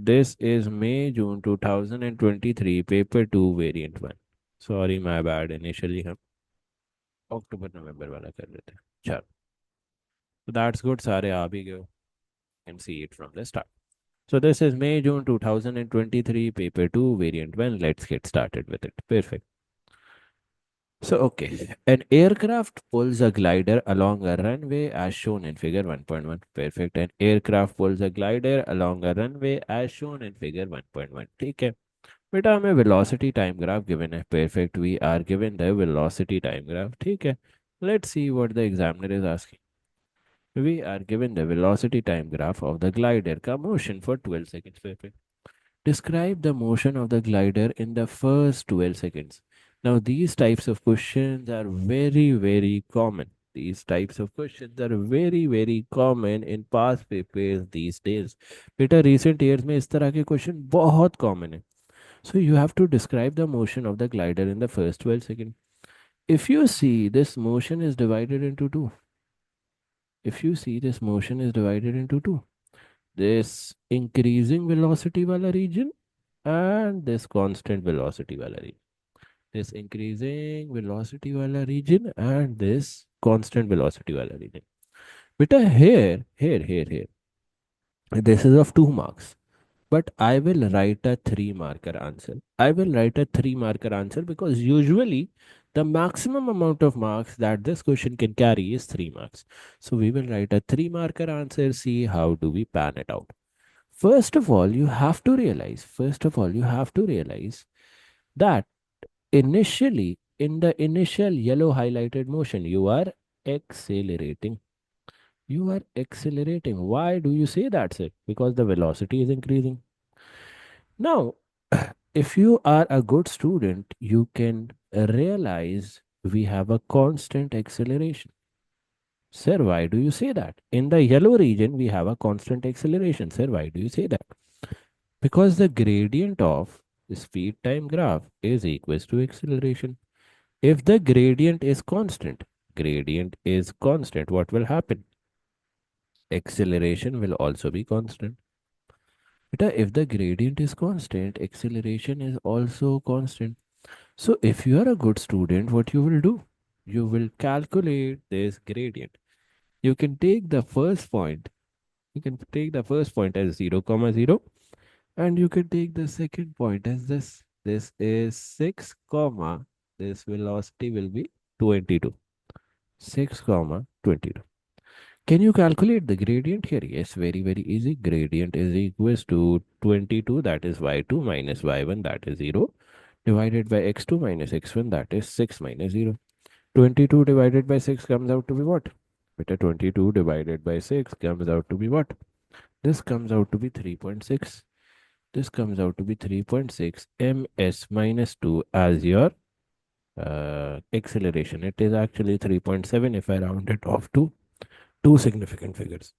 This is May June 2023 paper 2 variant 1. Sorry, my bad. Initially हम अक्टूबर नवंबर वाला कर रहे थे. चलो. So that's good. सारे आ भी गए. Can see it from the start. So this is May June 2023 paper 2 variant 1. Let's get started with it. Perfect. So, okay, an aircraft pulls a glider along a runway as shown in figure 1.1. Perfect. An aircraft pulls a glider along a runway as shown in figure 1.1. ठीक है. बेटा हमें velocity time graph given है. Perfect. We are given the velocity time graph. ठीक है. Let's see what the examiner is asking. We are given the velocity time graph of the glider का motion for 12 seconds. Perfect. Describe the motion of the glider in the first 12 seconds. Now, these types of questions are very, very common. These types of questions are very, very common in past papers these days. बेटा recent years में इस तरह के question बहुत common है. So you have to describe the motion of the glider in the first 12 seconds. If you see this motion is divided into two. If you see this motion is divided into two. This increasing velocity wala region and this constant velocity wala region. This increasing velocity wala region and this constant velocity wala region. Beta here. This is of 2 marks. But I will write a 3 marker answer. I will write a 3 marker answer because usually the maximum amount of marks that this question can carry is 3 marks. So we will write a 3 marker answer. See how do we pan it out. First of all, you have to realize that initially, in the initial yellow highlighted motion, you are accelerating. You are accelerating. Why do you say that, sir? Because the velocity is increasing. Now, if you are a good student, you can realize we have a constant acceleration. Sir, why do you say that? In the yellow region, we have a constant acceleration. Sir, why do you say that? Because the gradient of speed time graph is equals to acceleration. If the gradient is constant, what will happen? Acceleration will also be constant. Beta, if the gradient is constant, acceleration is also constant. So if you are a good student, what you will do? You will calculate this gradient. You can take the first point. You can take the first point as 0, comma 0. And you can take the second point as this. This is 6, comma. This velocity will be 22. 6, comma 22. Can you calculate the gradient here? Yes, very, very easy. Gradient is equals to 22, that is y2 minus y1, that is 0, divided by x2 minus x1, that is 6 minus 0. 22 divided by 6 comes out to be what? Beta 22 divided by 6 comes out to be what? This comes out to be 3.6. This comes out to be 3.6 ms minus 2 as your acceleration. It is actually 3.7 if I round it off to two significant figures.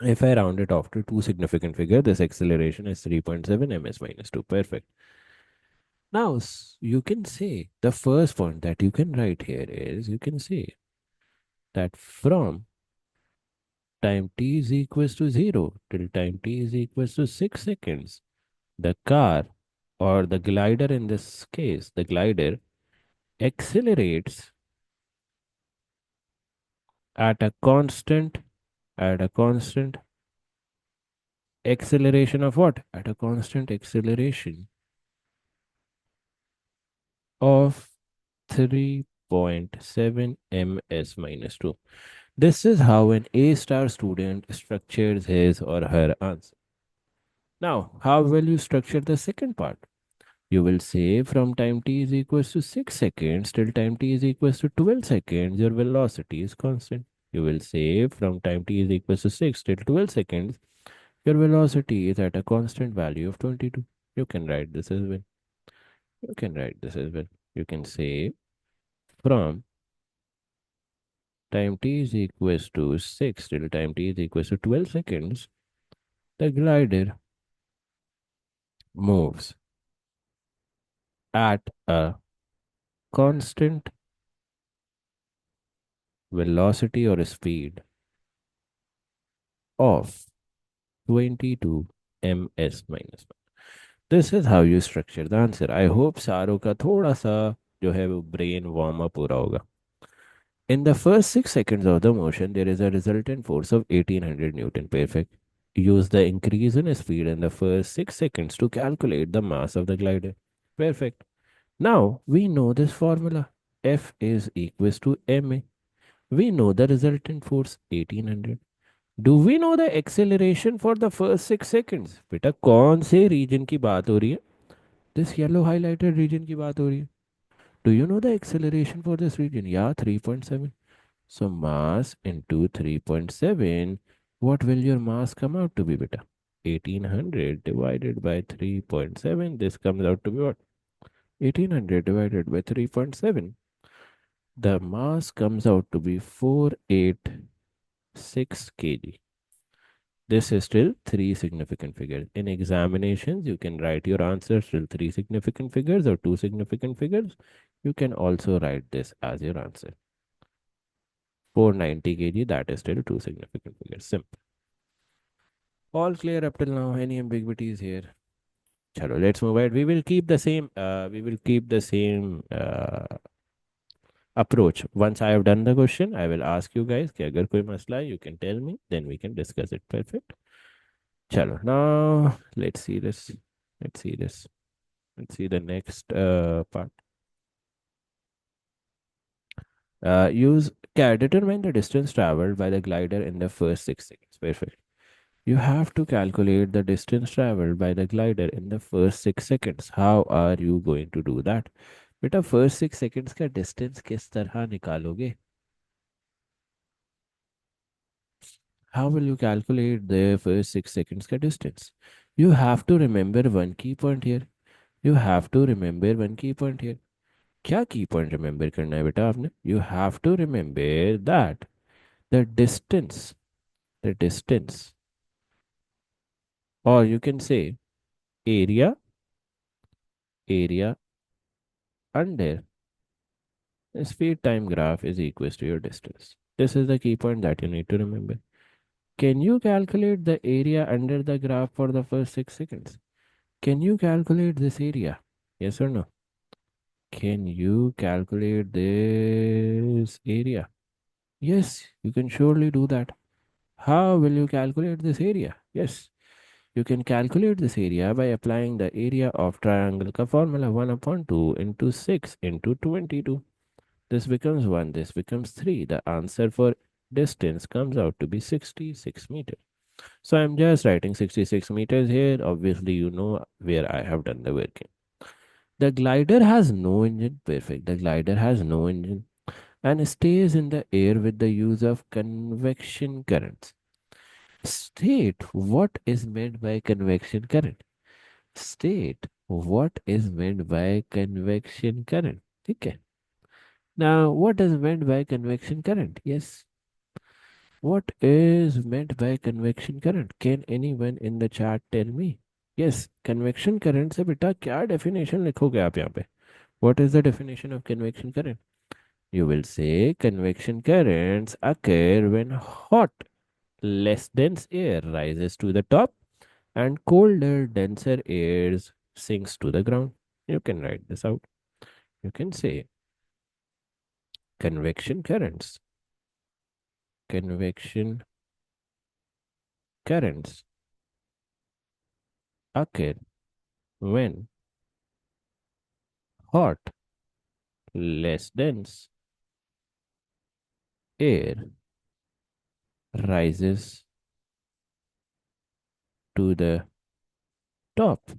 If I round it off to two significant figure, this acceleration is 3.7 ms minus 2. Perfect. Now, you can say the first point that you can write here is you can say that from time t is equals to 0 till time t is equals to 6 seconds, the car or the glider, in this case, the glider accelerates at a constant, at a constant acceleration of what? At a constant acceleration of 3.7 ms minus 2. This is how an A star student structures his or her answer. Now, how will you structure the second part? You will say from time t is equals to 6 seconds till time t is equals to 12 seconds, your velocity is constant. You will say from time t is equals to 6 till 12 seconds, your velocity is at a constant value of 22. You can write this as well. You can write this as well. You can say from time t is equals to 6 till time t is equals to 12 seconds, the glider moves at a constant velocity or speed of 22 ms minus 1. This is how you structure the answer. I hope सारों का थोड़ा सा जो है वो brain warm up हो रहा होगा. In the first 6 seconds of the motion, there is a resultant force of 1800 Newton. Perfect. Use the increase in speed in the first 6 seconds to calculate the mass of the glider. Perfect. Now we know this formula. F is equals to ma. We know the resultant force 1800. Do we know the acceleration for the first 6 seconds? बेटा कौन से reason की बात हो रही है? This yellow highlighted region की बात हो रही है. Do you know the acceleration for this region? Yeah, 3.7. So mass into 3.7, what will your mass come out to be, beta? 1800 divided by 3.7. This comes out to be what? 1800 divided by 3.7. The mass comes out to be 486 kg. This is still three significant figures. In examinations, you can write your answer still three significant figures or two significant figures. You can also write this as your answer. 490 kg, that is still two significant figures. Simple. All clear up till now. Any ambiguities here? Chalo, let's move ahead. We will keep the same. Approach. Once I have done the question, I will ask you guys. कि अगर कोई मसला है, you can tell me. Then we can discuss it. Perfect. Chalo. Now let's see this. Let's see this. Let's see the next part. Use can determine the distance traveled by the glider in the first 6 seconds. Perfect. You have to calculate the distance traveled by the glider in the first 6 seconds. How are you going to do that? बेटा first 6 seconds का distance किस तरह निकालोगे? How will you calculate the first 6 seconds का distance? You have to remember one key point here. You have to remember one key point here. क्या key point remember करना है बेटा आपने? You have to remember that the distance, or you can say area under the speed time graph is equals to your distance. This is the key point that you need to remember. Can you calculate the area under the graph for the first 6 seconds? Can you calculate this area? Yes or no? Can you calculate this area? Yes, you can surely do that. How will you calculate this area? Yes, you can calculate this area by applying the area of triangle ka formula 1 upon 2 into 6 into 22. This becomes 1, this becomes 3. The answer for distance comes out to be 66 meters. So I'm just writing 66 meters here. Obviously, you know where I have done the working. The glider has no engine. Perfect. The glider has no engine and stays in the air with the use of convection currents. State what is meant by convection current. State what is meant by convection current. Okay. Now, what is meant by convection current? Yes. What is meant by convection current? Can anyone in the chat tell me? Yes, convection current से बेटा क्या definition लिखोगे आप यहाँ पे? What is the definition of convection current? You will say convection currents occur when hot, less dense air rises to the top and colder, denser air sinks to the ground. You can write this out. You can say convection currents. Convection currents occur when hot, less dense air rises to the top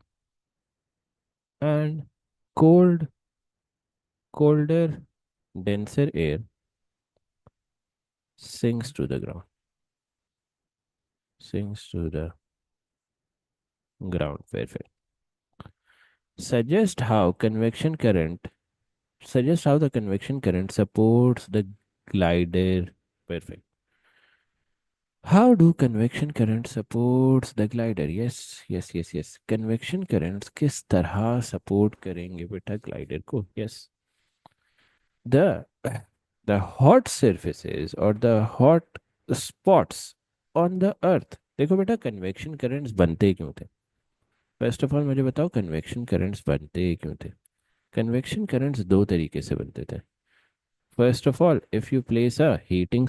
and cold, colder, denser air sinks to the ground. Sinks to the ground. Perfect. Suggest how convection current Suggest how the convection current supports the glider. Perfect. How do convection current supports the glider? Yes. Convection currents किस तरह support करेंगे बेटा glider को? Yes. The the hot surfaces or the hot spots on the earth देखो बेटा, convection currents बनते क्यों थे? फर्स्ट ऑफ ऑल मुझे बताओ, कन्वेक्शन करंट्स बनते क्यों थे? कन्वेक्शन करंट्स दो तरीके से बनते थे. First of all, if you place a heating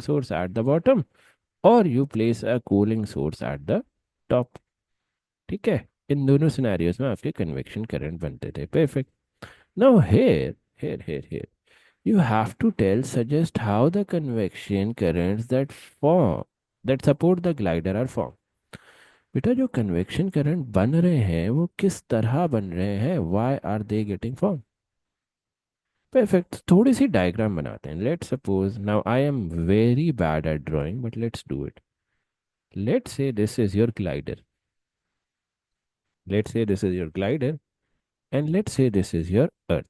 source at the bottom, or you place a cooling source at the top. ठीक है, इन दोनों सिनेरियोज में आपके कन्वेक्शन करंट बनते थे. Perfect. Now here you have to suggest how the convection currents that support the glider are formed. बेटा, जो convection current बन रहे हैं वो किस तरह बन रहे हैं? Why are they getting form? Perfect. थोड़ी सी डायग्राम बनाते हैं. Let's suppose, now I am very bad at drawing but let's do it. Let's say this is your glider. Let's say this is your glider, and let's say this is your earth.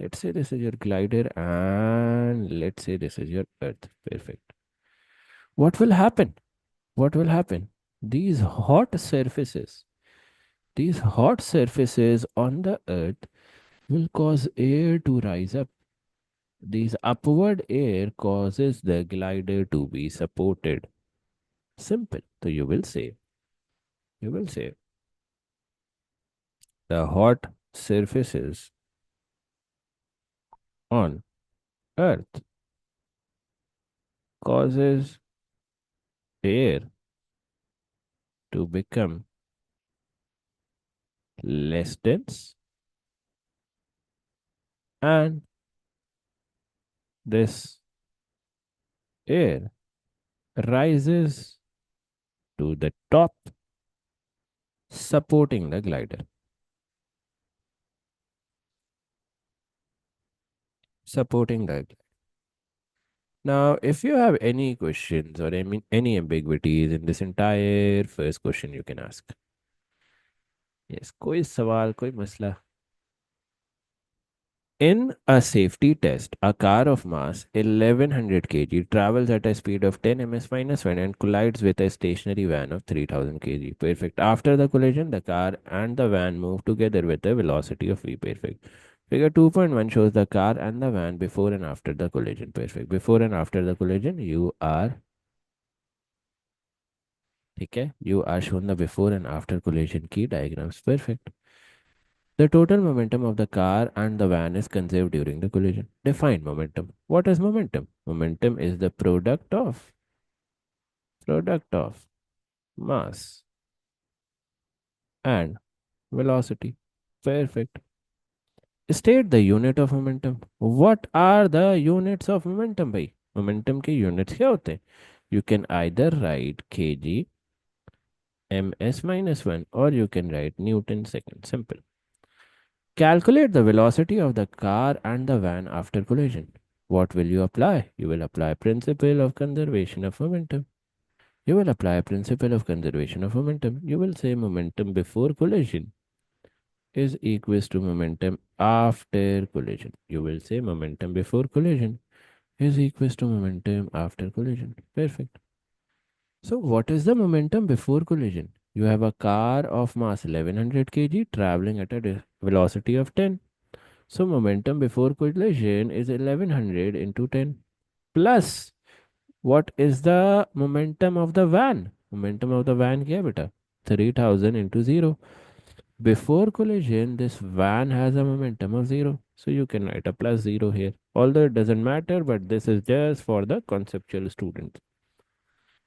Let's say this is your glider, and let's say this is your earth. Perfect. What will happen? What will happen? These hot surfaces, these hot surfaces on the earth will cause air to rise up. These upward air causes the glider to be supported. Simple. So you will say, the hot surfaces on earth causes air to become less dense, and this air rises to the top, supporting the glider. Supporting the glider. Now, if you have any questions or any ambiguities in this entire first question, you can ask. Yes, कोई सवाल, कोई मसला? In a safety test, a car of mass 1100 kg travels at a speed of 10 ms minus 1 and collides with a stationary van of 3000 kg. Perfect. After the collision, the car and the van move together with a velocity of v. Perfect. Figure 2.1 shows the car and the van before and after the collision. Perfect. Before and after the collision, you are shown the before and after collision key diagrams. Perfect. The total momentum of the car and the van is conserved during the collision. Define momentum. What is momentum? Momentum is the product of mass and velocity. Perfect. State the unit of momentum. What are the units of momentum, bhai? Momentum के units क्या होते हैं? You can either write kg, ms minus 1, or you can write Newton second. Simple. Calculate the velocity of the car and the van after collision. What will you apply? You will apply principle of conservation of momentum. You will apply principle of conservation of momentum. You will say momentum before collision is equals to momentum after collision. You will say momentum before collision is equals to momentum after collision. Perfect. So what is the momentum before collision? You have a car of mass 1100 kg traveling at a velocity of 10. So momentum before collision is 1100 into 10 plus what is the momentum of the van? Momentum of the van क्या है बेटा? 3000 into 0. Before collision, this van has a momentum of 0. So you can write a plus 0 here. Although it doesn't matter, but this is just for the conceptual students.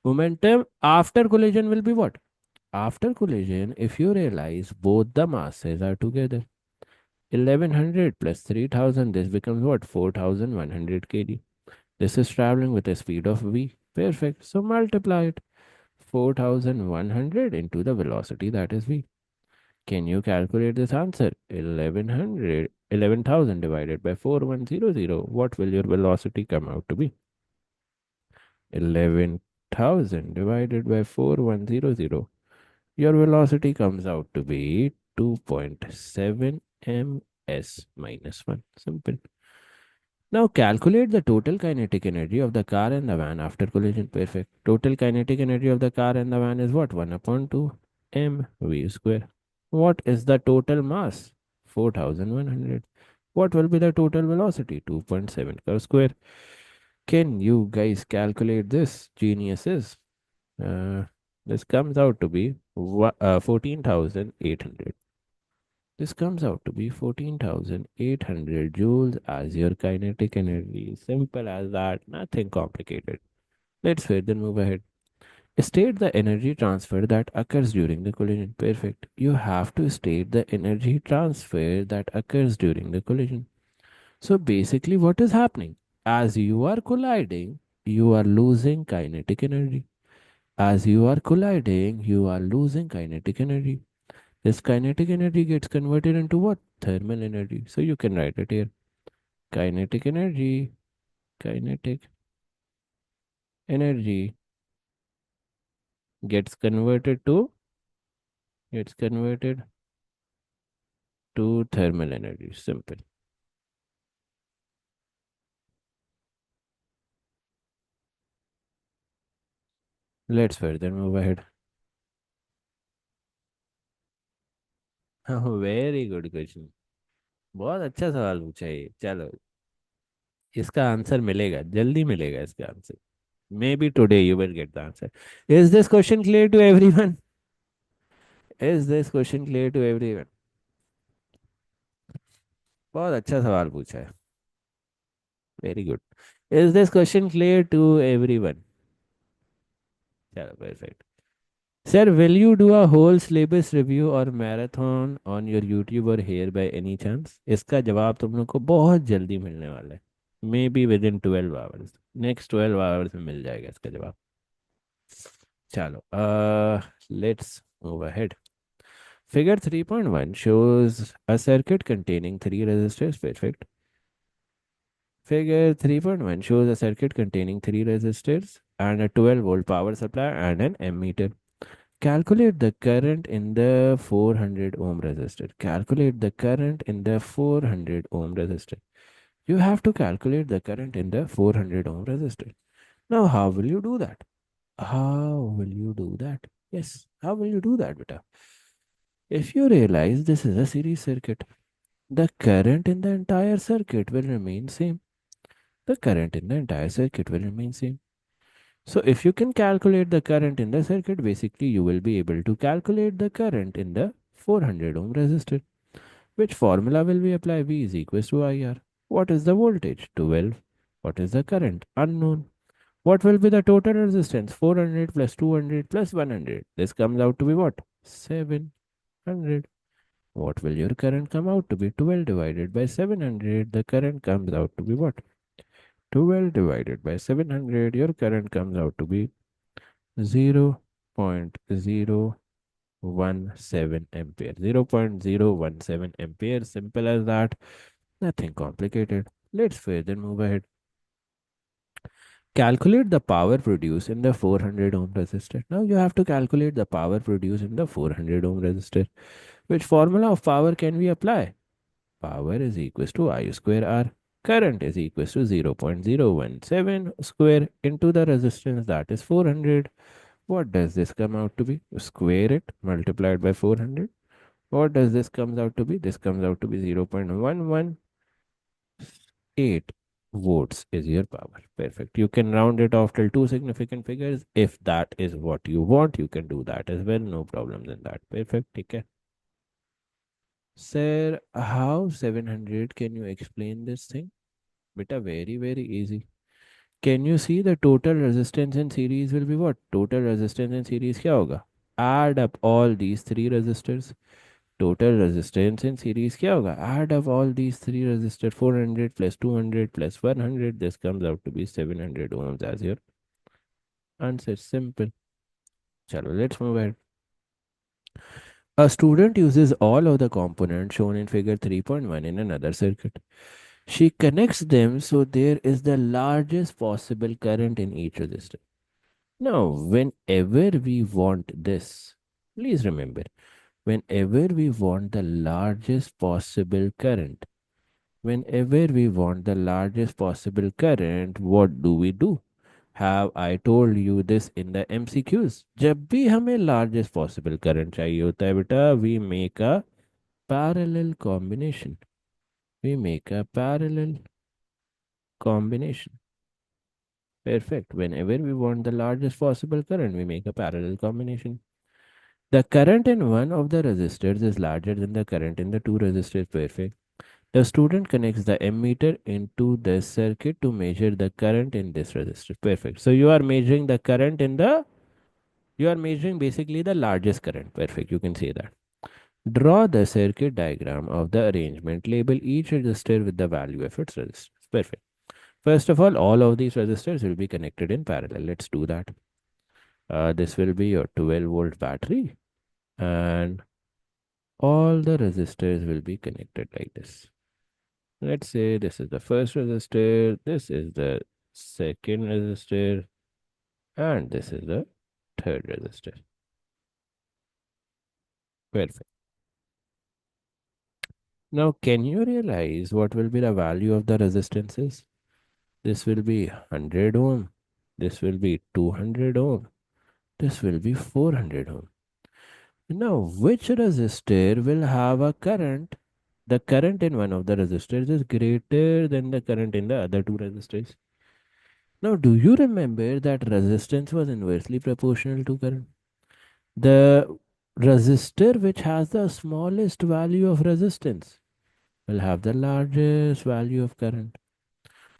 Momentum after collision will be what? After collision, if you realize both the masses are together, 1100 plus 3000, this becomes what? 4100 kg. This is traveling with a speed of v. Perfect. So multiply it. 4100 into the velocity, that is v. Can you calculate this answer? 11,000 divided by 4100. What will your velocity come out to be? 11,000 divided by 4100. Your velocity comes out to be 2.7 ms minus 1. Simple. Now calculate the total kinetic energy of the car and the van after collision. Perfect. Total kinetic energy of the car and the van is what? 1 upon 2 mv square. What is the total mass? 4100. What will be the total velocity? 2.7 curve square. Can you guys calculate this, geniuses? Uh, this comes out to be 14,800. This comes out to be 14,800 joules as your kinetic energy. Simple as that, nothing complicated. Let's further move ahead. State the energy transfer that occurs during the collision. Perfect. You have to state the energy transfer that occurs during the collision. So basically, what is happening? As you are colliding, you are losing kinetic energy. As you are colliding, you are losing kinetic energy. This kinetic energy gets converted into what? Thermal energy. So you can write it here. Kinetic energy, kinetic energy gets converted to gets converted to thermal energy. Simple. Let's further move ahead. Very good question. बहुत अच्छा सवाल पूछा है ये. चलो, इसका answer मिलेगा, जल्दी मिलेगा इसका answer. Maybe today you will get the answer. Is this question clear to everyone? Is this question clear to everyone? बहुत अच्छा सवाल पूछा है. Very good. Is this question clear to everyone? चलो, perfect. Sir, will you do a whole syllabus review or marathon on your YouTube or here by any chance? इसका जवाब तुम लोग को बहुत जल्दी मिलने वाला है. May be with in 12 hours. Next 12 hours में मिल जाएगा इसका जवाब. चलो, let's move ahead. Figure 3.1 shows a circuit containing three resistors. Perfect. Figure 3.1 shows a circuit containing three resistors and a 12-volt power supply and an ammeter. Calculate the current in the 400 ohm resistor. Calculate the current in the 400 ohm resistor. You have to calculate the current in the 400 ohm resistor. Now, how will you do that? How will you do that? Yes, how will you do that, beta? If you realize this is a series circuit, the current in the entire circuit will remain same. The current in the entire circuit will remain same. So if you can calculate the current in the circuit, basically you will be able to calculate the current in the 400 ohm resistor. Which formula will we apply? V is equals to IR. What is the voltage? 12. What is the current? Unknown. What will be the total resistance? 400 plus 200 plus 100. This comes out to be what? 700. What will your current come out to be? 12 divided by 700. The current comes out to be what? 12 divided by 700. Your current comes out to be 0.017 ampere. 0.017 ampere. Simple as that. Nothing complicated. Let's further move ahead. Calculate the power produced in the 400 ohm resistor. Now you have to calculate the power produced in the 400 ohm resistor. Which formula of power can we apply? Power is equals to I square R. Current is equals to 0.017 square into the resistance, that is 400. What does this come out to be? Square it multiplied by 400. What does this comes out to be? This comes out to be 0.118 volts is your power. Perfect. You can round it off till two significant figures. If that is what you want, you can do that as well. No problems in that. Perfect. Okay. Sir, how 700? Can you explain this thing? Beta, very, very easy. Can you see the total resistance in series will be what? Total resistance in series क्या होगा? Add up all these three resistors. Total resistance in series क्या होगा? Add up all these three resistors. 400 plus 200 plus 100. This comes out to be 700 ohms as your answer. Simple. Chalo, let's move ahead. A student uses all of the components shown in figure 3.1 in another circuit. She connects them so there is the largest possible current in each resistor. Now, whenever we want this, please remember, whenever we want the largest possible current, whenever we want the largest possible current, what do we do? Have I told you this in the MCQs? जब भी हमें largest possible current चाहिए होता है बेटा, we make a parallel combination. We make a parallel combination. Perfect. Whenever we want the largest possible current, we make a parallel combination. The current in one of the resistors is larger than the current in the two resistors. Perfect. The student connects the ammeter into the circuit to measure the current in this resistor. Perfect. So you are measuring the current in the, you are measuring basically the largest current. Perfect. You can say that. Draw the circuit diagram of the arrangement. Label each resistor with the value of its resistance. Perfect. First of all of these resistors will be connected in parallel. Let's do that. This will be your 12-volt battery, and all the resistors will be connected like this. Let's say this is the first resistor, this is the second resistor, and this is the third resistor. Perfect. Now, can you realize what will be the value of the resistances? This will be 100 ohm, this will be 200 ohm, this will be 400 ohm. Now, which resistor will have a current? The current in one of the resistors is greater than the current in the other two resistors. Now, do you remember that resistance was inversely proportional to current? The resistor which has the smallest value of resistance will have the largest value of current.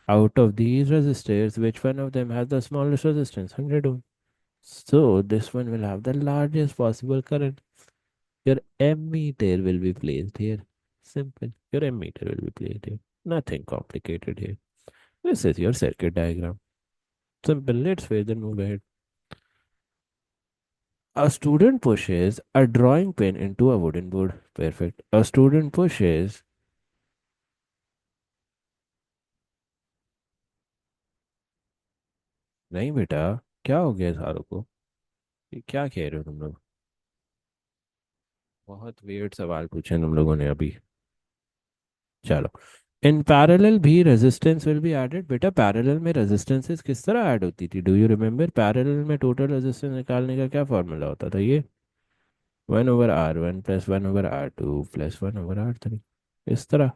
Out of these resistors, which one of them has the smallest resistance? 100 ohm. So, this one will have the largest possible current. Your ammeter will be placed here. Simple. Your ammeter will be placed here. Nothing complicated here. This is your circuit diagram. Simple. Let's further move ahead. A student pushes a drawing pen into a wooden board. Perfect. A student pushes. नहीं बेटा, क्या हो गया सारों को? ये क्या कह रहे हो तुम लोग? बहुत weird सवाल पूछे तुम लोगों ने अभी. चलो. इन पैरेलल भी रेजिस्टेंस विल बी एडेड. बेटा पैरेलल में रेजिस्टेंसेस किस तरह ऐड होती थी? Do you remember? पैरेलल में टोटल रेजिस्टेंस निकालने का क्या फॉर्मूला होता था? ये 1/R1 plus 1/R2 plus 1/R3. इस तरह.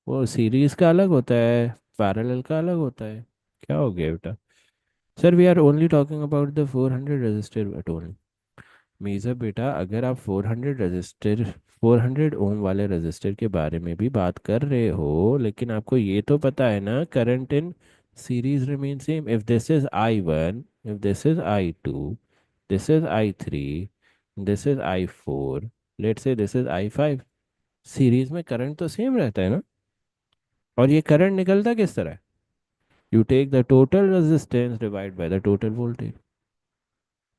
वो सीरीज का अलग होता है, पैरेलल का अलग होता है. क्या हो गया बेटा? Sir we are only talking about the 400 register at only. मीज़ा बेटा, अगर आप 400 रजिस्टर, 400 ओम वाले रजिस्टर के बारे में भी बात कर रहे हो, लेकिन आपको ये तो पता है ना, current in series remain same. If this is I1, if this is I2, this is I3, this is I4, let's say this is I5. Series में करंट तो सेम रहता है ना. और ये करंट निकलता किस तरह है? You take the total resistance divided by the total voltage.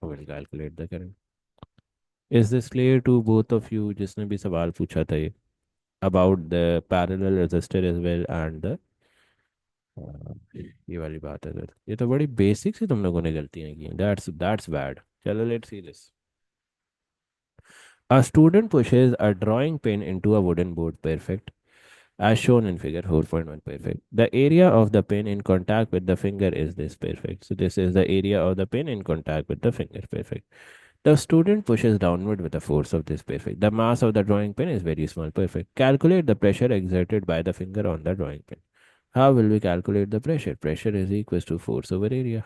We'll calculate the current. Is this clear to both of you जिसने भी सवाल पूछा था ये about the parallel resistor as well and the ये वाली बात है सर, ये तो बड़ी बेसिक सी तुम लोगों ने गलतियां की हैं. That's bad. चलो let's see this. A student pushes a drawing pen into a wooden board. Perfect. As shown in figure 4.1. Perfect. The area of the pen in contact with the finger is this. Perfect. So this is the area of the pen in contact with the finger. Perfect. The student pushes downward with the force of this. Perfect. The mass of the drawing pen is very small. Perfect. Calculate the pressure exerted by the finger on the drawing pen. How will we calculate the pressure? Pressure is equals to force over area.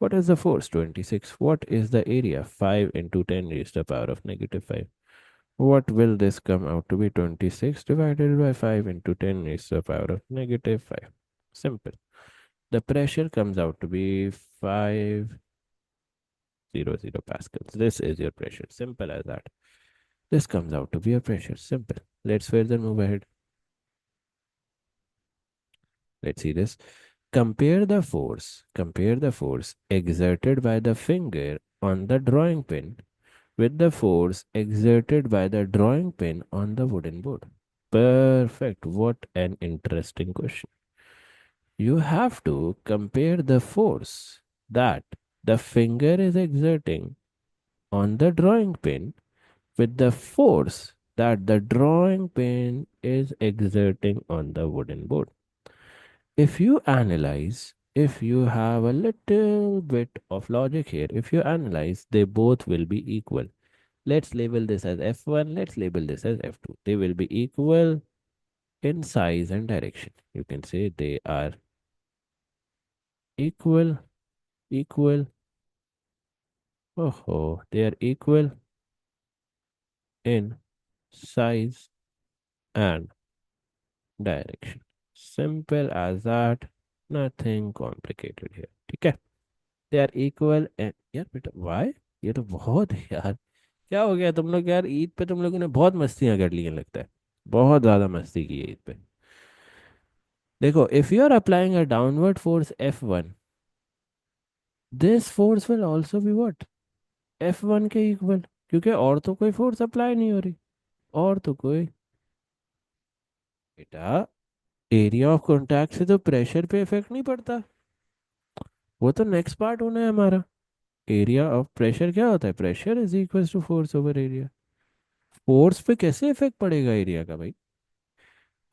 What is the force? 26. What is the area? 5 into 10 raised to the power of -5. What will this come out to be? 26 divided by 5 into 10 raised to the power of -5. Simple. The pressure comes out to be 500 pascals. This is your pressure. Simple as that. This comes out to be your pressure. Simple. Let's further move ahead. Let's see this. Compare the force exerted by the finger on the drawing pen with the force exerted by the drawing pen on the wooden board. Perfect. What an interesting question. You have to compare the force that the finger is exerting on the drawing pen with the force that the drawing pen is exerting on the wooden board. If you analyze, if you have a little bit of logic here, if you analyze, they both will be equal. Let's label this as F1, let's label this as F2. They will be equal in size and direction. You can say they are equal, equal. Oh, they are equal in size and direction. Simple as that. Nothing complicated here. ठीक है? They are equal and यार बेटा why? ये तो बहुत है यार. क्या हो गया तुम लोग यार, ईद पे तुम लोगों ने बहुत मस्तियां कर ली हैं लगता है. बहुत ज्यादा मस्ती की है ईद पे. देखो, if you are applying a downward force F1, this force will also be what? F1 के इक्वल. क्योंकि और तो कोई फोर्स अप्लाई नहीं हो रही. और तो कोई. बेटा, एरिया ऑफ कॉन्टैक्ट से तो प्रेशर पे इफेक्ट नहीं पड़ता. वो तो नेक्स्ट पार्ट होना है हमारा. एरिया ऑफ प्रेशर क्या होता है? Pressure is equal to force over area. Force पे कैसे इफेक्ट पड़ेगा एरिया का भाई?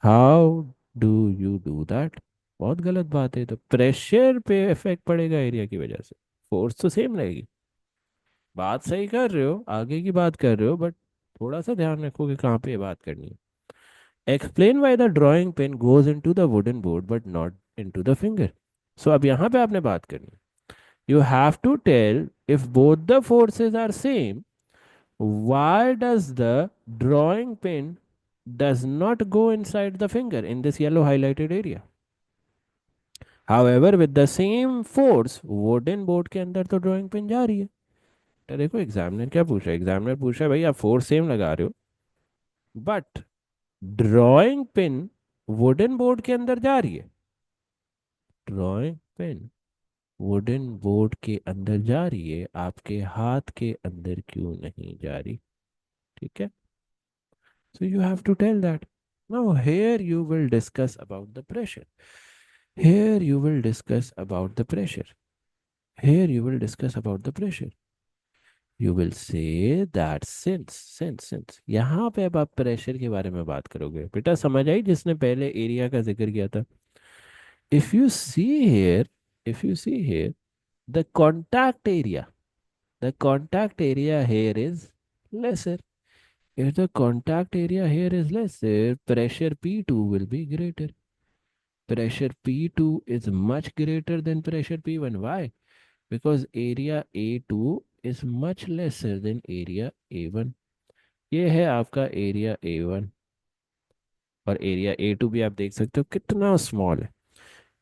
How do you do that? बहुत गलत बात है. तो प्रेशर पे इफेक्ट पड़ेगा एरिया की वजह से. फोर्स तो सेम रहेगी. बात सही कर रहे हो, आगे की बात कर रहे हो, बट थोड़ा सा ध्यान रखो कि कहाँ पे ये बात करनी है. Explain why the drawing pin goes in to the wooden board but not in to the finger. So अब यहाँ पे आपने बात करनी है. You have to tell if both the forces are same, why does the drawing pin does not go inside the finger in this yellow highlighted area. However, with the same force wooden board के अंदर तो drawing pin जा रही है. तो देखो examiner क्या पूछ रहा है. एग्जामिनर पूछ रहा है भाई आप फोर्स सेम लगा रहे हो, but drawing pin wooden board के अंदर जा रही है. ड्राइंग पिन वुडन बोर्ड के अंदर जा रही है, आपके हाथ के अंदर क्यों नहीं जा रही? ठीक है. So you have to tell that. Now here you will discuss about the pressure. Here you will discuss about the pressure. Here you will discuss about the pressure. You will say that since यहाँ पे अब आप pressure के बारे में बात करोगे. बेटा समझ आई जिसने पहले एरिया का जिक्र किया था. If you see here, if you see here, the contact area, the contact area here is lesser. If the contact area here is lesser, pressure P2 will be greater. Pressure P2 is much greater than pressure P1. Why? Because area A2 is much lesser than area A1. ये है आपका area A1. और area A2 भी आप देख सकते हो कितना स्मॉल है.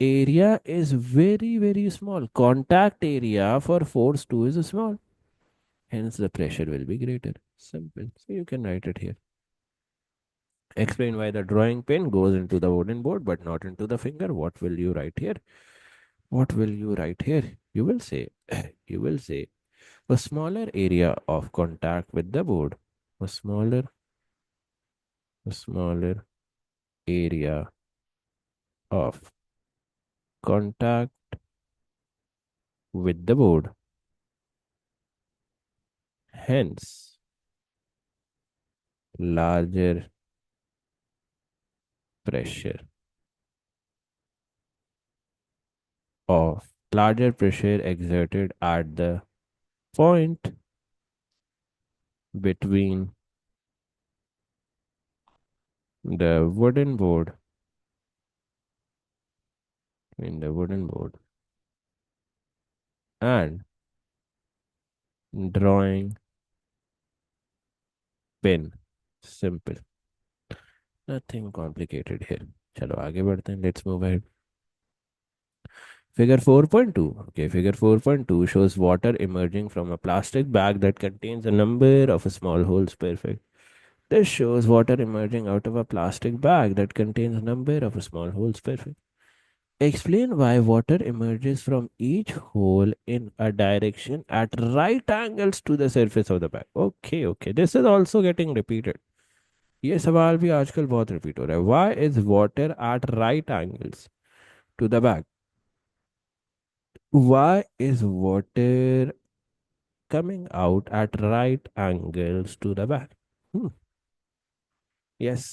Area is very very small. Contact area for force 2 is small. Hence the pressure will be greater. Simple. So you can write it here. Explain why the drawing pen goes into the wooden board but not into the finger. What will you write here? What will you write here? You will say, you will say, a smaller area of contact with the board. A smaller area of contact with the board. Hence, larger pressure larger pressure exerted at the point between the wooden board and drawing pin. Simple. Nothing complicated here. चलो आगे बढ़ते हैं. Let's move ahead. Figure 4.2. Okay, figure 4.2 shows water emerging from a plastic bag that contains a number of small holes. Perfect. This shows water emerging out of a plastic bag that contains a number of small holes. Perfect. Explain why water emerges from each hole in a direction at right angles to the surface of the bag. Okay. This is also getting repeated. ये सवाल भी आजकल बहुत repeat हो रहा है. Why is water at right angles to the bag? Why is water coming out at right angles to the bag? Yes.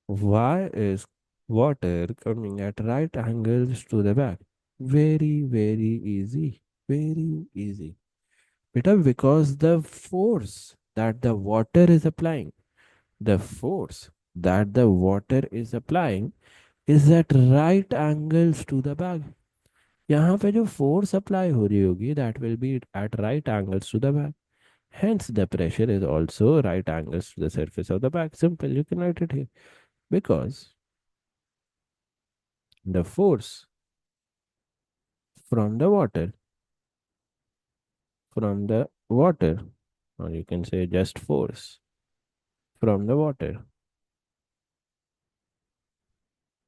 Why is water coming at right angles to the bag? Very, very easy. Very easy. Because the force that the water is applying, the force that the water is applying is at right angles to the bag. यहाँ पे जो force apply हो रही होगी that will be at right angles to the bag. Hence the pressure is also right angles to the surface of the bag. Simple, you can write it here. Because the force from the water, from the water, or you can say just force from the water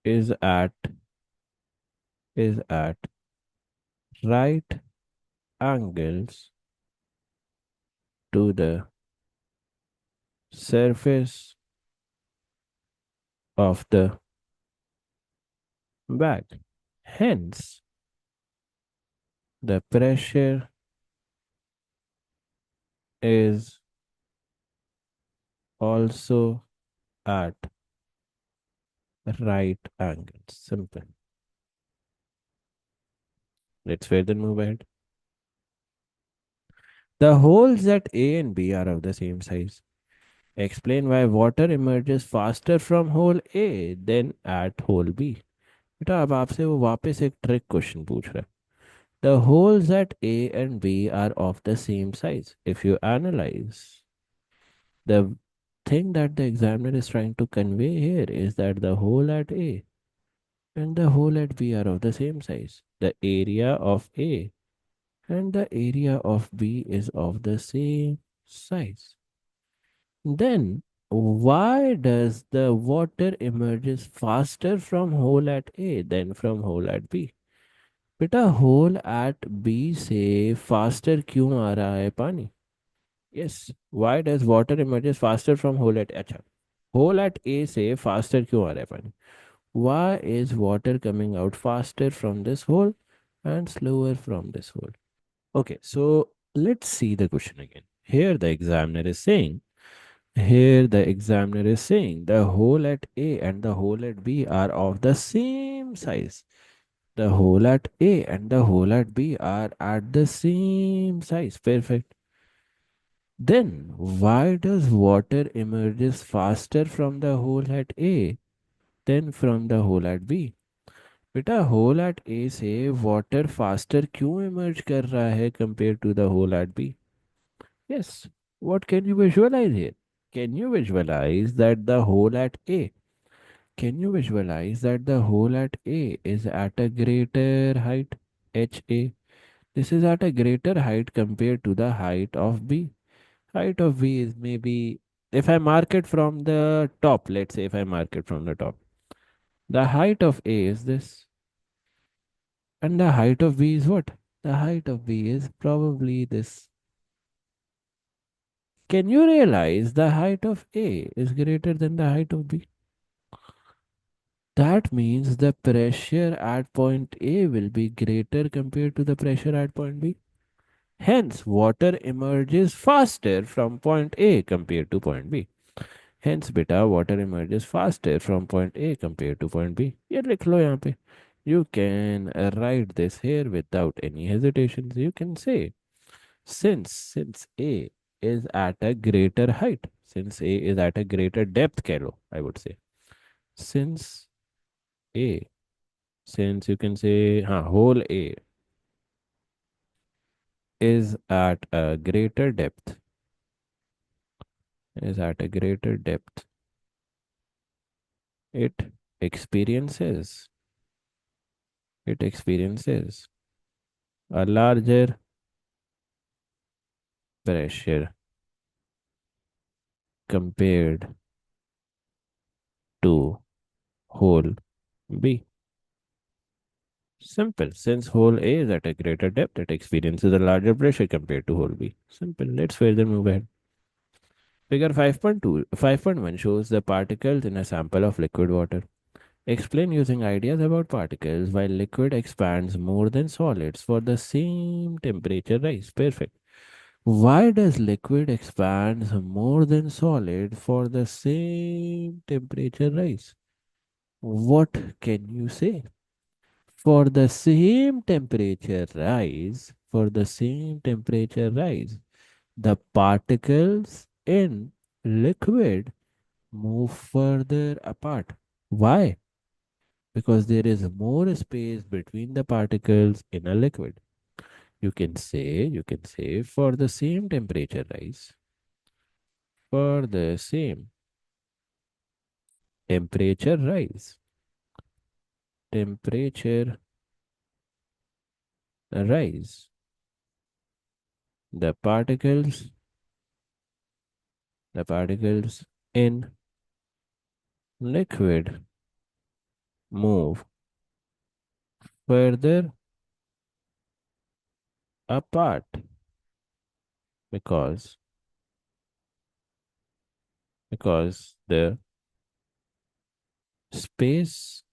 is at is at right angles to the surface of the bag. Hence, the pressure is also at right angles. Simple. Let's further move ahead. The holes at A and B are of the same size. Explain why water emerges faster from hole A than at hole B. बेटा अब आपसे वो वापस एक trick question पूछ रहा है. The holes at A and B are of the same size. If you analyze, the thing that the examiner is trying to convey here is that the hole at A and the hole at B are of the same size. The area of A and the area of B is of the same size. Then why does the water emerges faster from hole at A than from hole at B? बेटा hole at B से faster क्यों आ रहा है पानी? Yes. Why does water emerges faster from hole at, अच्छा, hole at A से faster क्यों आ रहा है पानी? Why is water coming out faster from this hole and slower from this hole? Okay, so let's see the question again. Here the examiner is saying the hole at A and the hole at B are of the same size. The hole at A and the hole at B are at the same size. Perfect. Then why does water emerges faster from the hole at A than from the hole at B? बेटा hole at A से water faster क्यों emerge कर रहा है compare to the hole at B? Yes. What can you visualize here? Can you visualize that the hole at A can you visualize that the hole at A is at a greater height, HA? This is at a greater height compared to the height of B. Height of B is maybe, if I mark it from the top, let's say if I mark it from the top, the height of A is this, and the height of B is what? The height of B is probably this. Can you realize the height of A is greater than the height of B? That means the pressure at point A will be greater compared to the pressure at point B. Hence, water emerges faster from point A compared to point B. Hence, beta, water emerges faster from point A compared to point B. ये लिख लो यहाँ पे. You can write this here without any hesitations. You can say, since A is at a greater height, since A is at a greater depth, कह लो, I would say. Since A, since you can say, whole A is at a greater depth, is at a greater depth, it experiences, it experiences a larger pressure compared to hole B. Simple. Since hole A is at a greater depth, it experiences a larger pressure compared to hole B. Simple. Let's further move ahead. Figure 5.1 shows the particles in a sample of liquid water. Explain using ideas about particles while liquid expands more than solids for the same temperature rise. Perfect. Why does liquid expands more than solid for the same temperature rise? What can you say? For the same temperature rise, the particles in liquid move further apart. Why? because there is more space between the particles in a liquid. You can say for the same temperature rise, for the same temperature rise, temperature rise, the particles in liquid move further apart because the space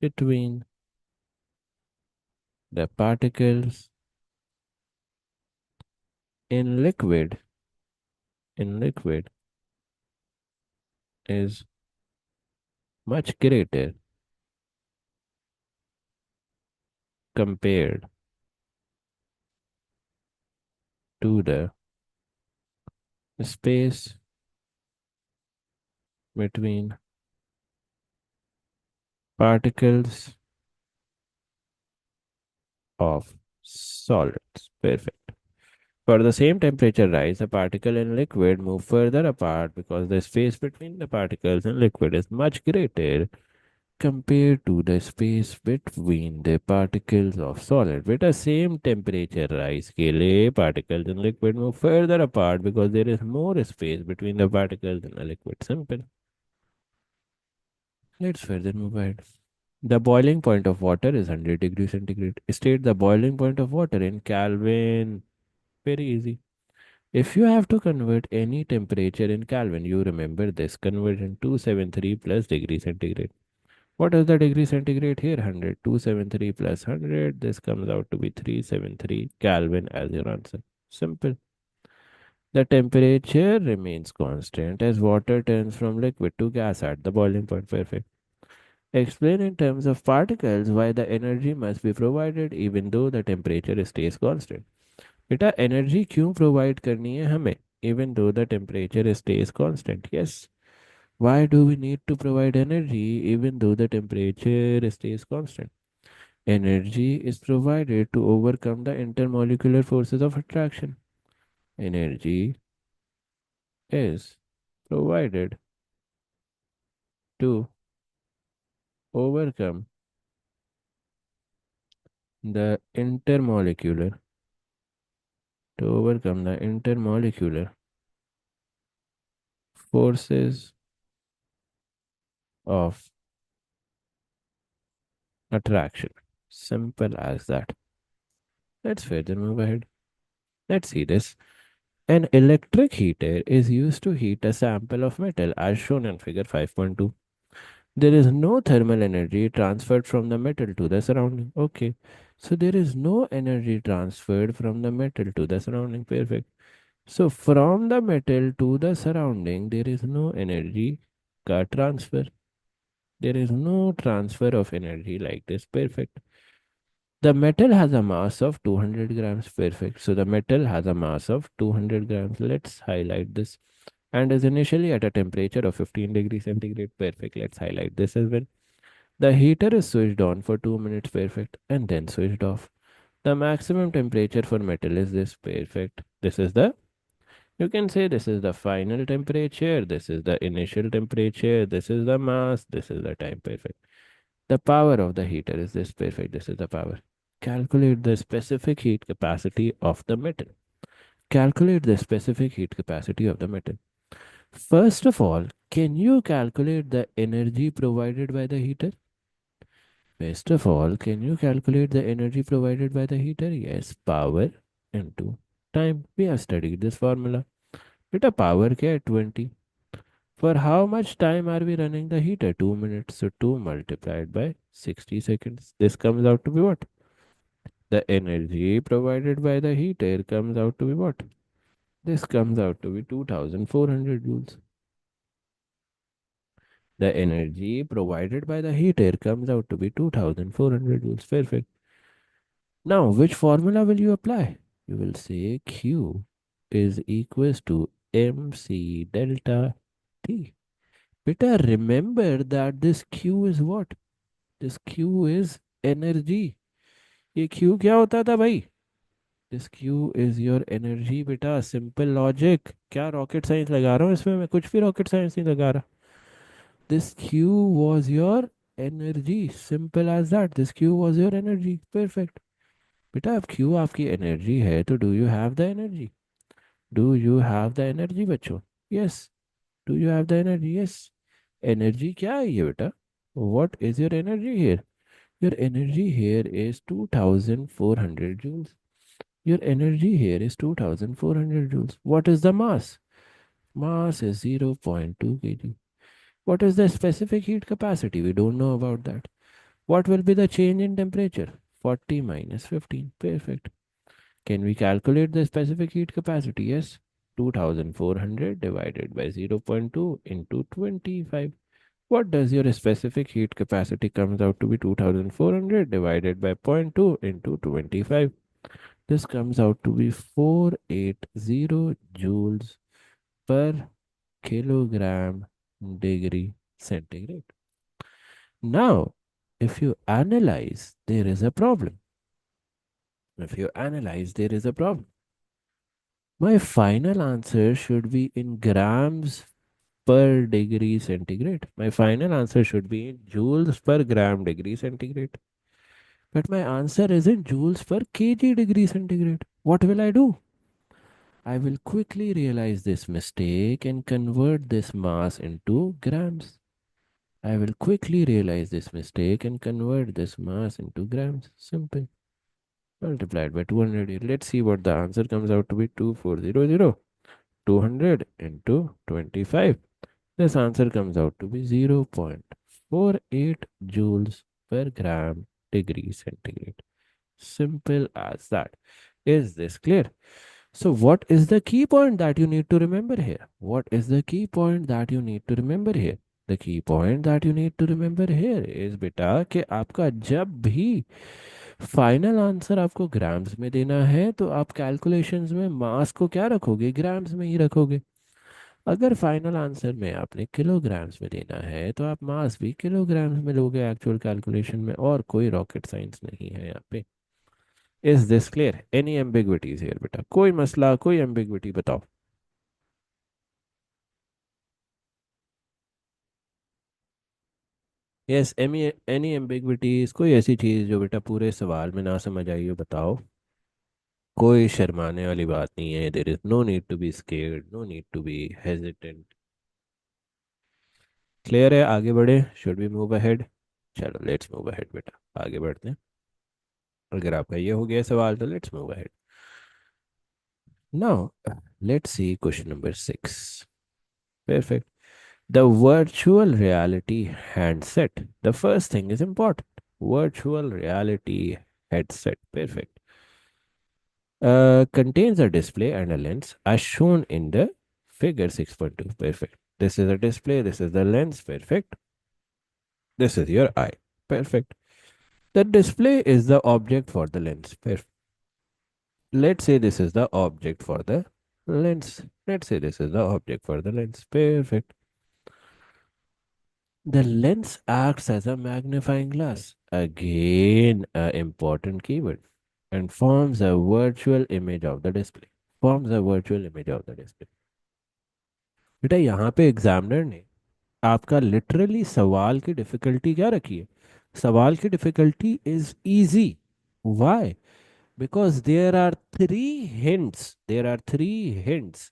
between the particles in liquid is much greater compared to the space between particles of solids. Perfect. For the same temperature rise, a particle in liquid move further apart because the space between the particles in liquid is much greater compared to the space between the particles of solid. With the same temperature rise के लिए particles in liquid move further apart because there is more space between the particles in a liquid. Simple. Let's further move ahead. The boiling point of water is 100 degrees centigrade. State the boiling point of water in Kelvin. Very easy. If you have to convert any temperature in Kelvin, you remember this conversion 273 plus degree centigrade. What is the degree centigrade here? 100. 273 plus 100. This comes out to be 373 Kelvin as your answer. Simple. The temperature remains constant as water turns from liquid to gas at the boiling point. Perfect. Explain in terms of particles why the energy must be provided even though the temperature stays constant. बेटा energy क्यों provide करनी है हमें even though the temperature stays constant? Yes. Why do we need to provide energy even though the temperature stays constant? Energy is provided to overcome the intermolecular forces of attraction. Energy is provided to overcome the intermolecular intermolecular forces of attraction. Simple as that. Let's further move ahead. Let's see this. An electric heater is used to heat a sample of metal as shown in figure 5.2. There is no thermal energy transferred from the metal to the surrounding. Okay. So there is no energy transferred from the metal to the surrounding. Perfect. So from the metal to the surrounding, there is no energy transfer. There is no transfer of energy like this. Perfect. The metal has a mass of 200 grams. Perfect. So the metal has a mass of 200 grams. Let's highlight this. And is initially at a temperature of 15 degrees centigrade. Perfect. Let's highlight this as well. The heater is switched on for 2 minutes. Perfect. And then switched off. The maximum temperature for metal is this. Perfect. You can say this is the final temperature. This is the initial temperature. This is the mass. This is the time. Perfect. The power of the heater is this. Perfect. This is the power. Calculate the specific heat capacity of the metal. Calculate the specific heat capacity of the metal. First of all, can you calculate the energy provided by the heater? First of all, can you calculate the energy provided by the heater? Yes, power into time. We have studied this formula. Beta power क्या है 20. For how much time are we running the heater? 2 minutes. So 2 multiplied by 60 seconds. This comes out to be what? The energy provided by the heater comes out to be what? This comes out to be 2400 joules. The energy provided by the heater comes out to be 2400 joules. Perfect. Now, which formula will you apply? You will say Q is equals to MC delta T. बेटा remember that this Q is what? This Q is energy. ये Q क्या होता था भाई? This Q is your energy बेटा. Simple logic. क्या rocket science लगा रहा हूँ इसमें? मैं कुछ भी rocket science नहीं लगा रहा. This Q was your energy. Simple as that. This Q was your energy. Perfect. बेटा अब Q आपकी energy है तो do you have the energy? Do you have the energy बच्चों? Yes. Do you have the energy? Yes. Energy क्या है ये बेटा? What is your energy here? Your energy here is 2400 joules. Your energy here is 2400 joules. What is the mass? Mass is 0.2 kg. What is the specific heat capacity? We don't know about that. What will be the change in temperature? 40 minus 15. Perfect. Can we calculate the specific heat capacity? Yes. 2400 divided by 0.2 into 25. What does your specific heat capacity comes out to be? 2400 divided by zero point 0.2 into 25. This comes out to be 480 joules per kilogram degree centigrade. Now, if you analyze, there is a problem. If you analyze, there is a problem. My final answer should be in grams per degree centigrade. My final answer should be in joules per gram degree centigrade. But my answer is in joules per kg degree centigrade. What will I do? I will quickly realize this mistake and convert this mass into grams. I will quickly realize this mistake and convert this mass into grams. Simple. Multiplied by 200. Let's see what the answer comes out to be. 2400. 200 into 25. This answer comes out to be 0.48 joules per gram degree centigrade. Simple as that. Is this clear? So, what is the key point that you need to remember here? What is the key point that you need to remember here? The key point that you need to remember here is बेटा कि आपका जब भी final answer आपको grams में देना है तो आप कैलकुलेशंस में मास को क्या रखोगे? ग्राम्स में ही रखोगे. अगर फाइनल आंसर में आपने किलोग्राम्स में देना है तो आप मास भी किलोग्राम्स में लोगे एक्चुअल कैलकुलेशन में. और कोई रॉकेट साइंस नहीं है यहाँ पे. Is this clear? Any ambiguities here बेटा? कोई मसला, कोई एम्बिग्विटी बताओ. यस. एनी एम्बिग्विटीज, कोई ऐसी चीज जो बेटा पूरे सवाल में ना समझ आई हो बताओ. कोई शर्माने वाली बात नहीं है. There is no need to be scared, no need to be hesitant. Clear है? आगे बढ़े. Should be move ahead? चलो लेट्स मूव अहेड बेटा. आगे बढ़ते हैं. अगर आपका ये हो गया सवाल तो let's move ahead. Now let's see question number 6. Perfect. The virtual reality handset. The first thing is important. Virtual reality headset. Perfect. Contains a display and a lens as shown in the figure 6.2. Perfect. This is a display. This is the lens. Perfect. This is your eye. Perfect. The display is the object for the lens. Perfect. Let's say this is the object for the lens. Let's say this is the object for the lens. Perfect. The lens acts as a magnifying glass. Again, an important keyword. And forms a virtual image of the display. Forms a virtual image of the display. बेटा यहाँ पे examiner ने आपका literally सवाल की difficulty क्या रखी है? सवाल की difficulty is easy. Why? Because there are three hints. There are three hints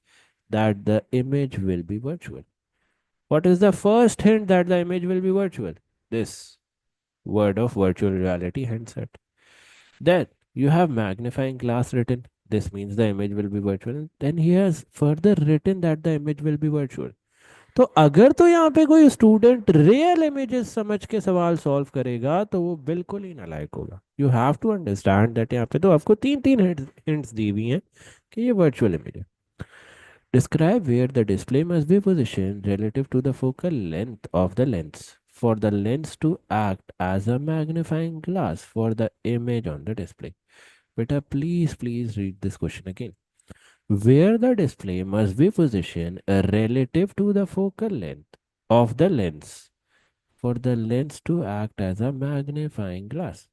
that the image will be virtual. What is the first hint that the image will be virtual? This word of virtual reality handset. Then you have magnifying glass written. This means the image will be virtual. Then he has further written that the image will be virtual. तो अगर तो यहाँ पे कोई student real images समझ के सवाल solve करेगा तो वो बिल्कुल ही नालायक होगा. You have to understand that यहाँ पे तो आपको तीन तीन हिंट्स दी हुई हैं कि ये वर्चुअल इमेज है. Describe where the display must be positioned relative to the focal length of the lens for the lens to act as a magnifying glass for the image on the display. Beta, please read this question again. Where the display must be positioned relative to the focal length of the lens for the lens to act as a magnifying glass.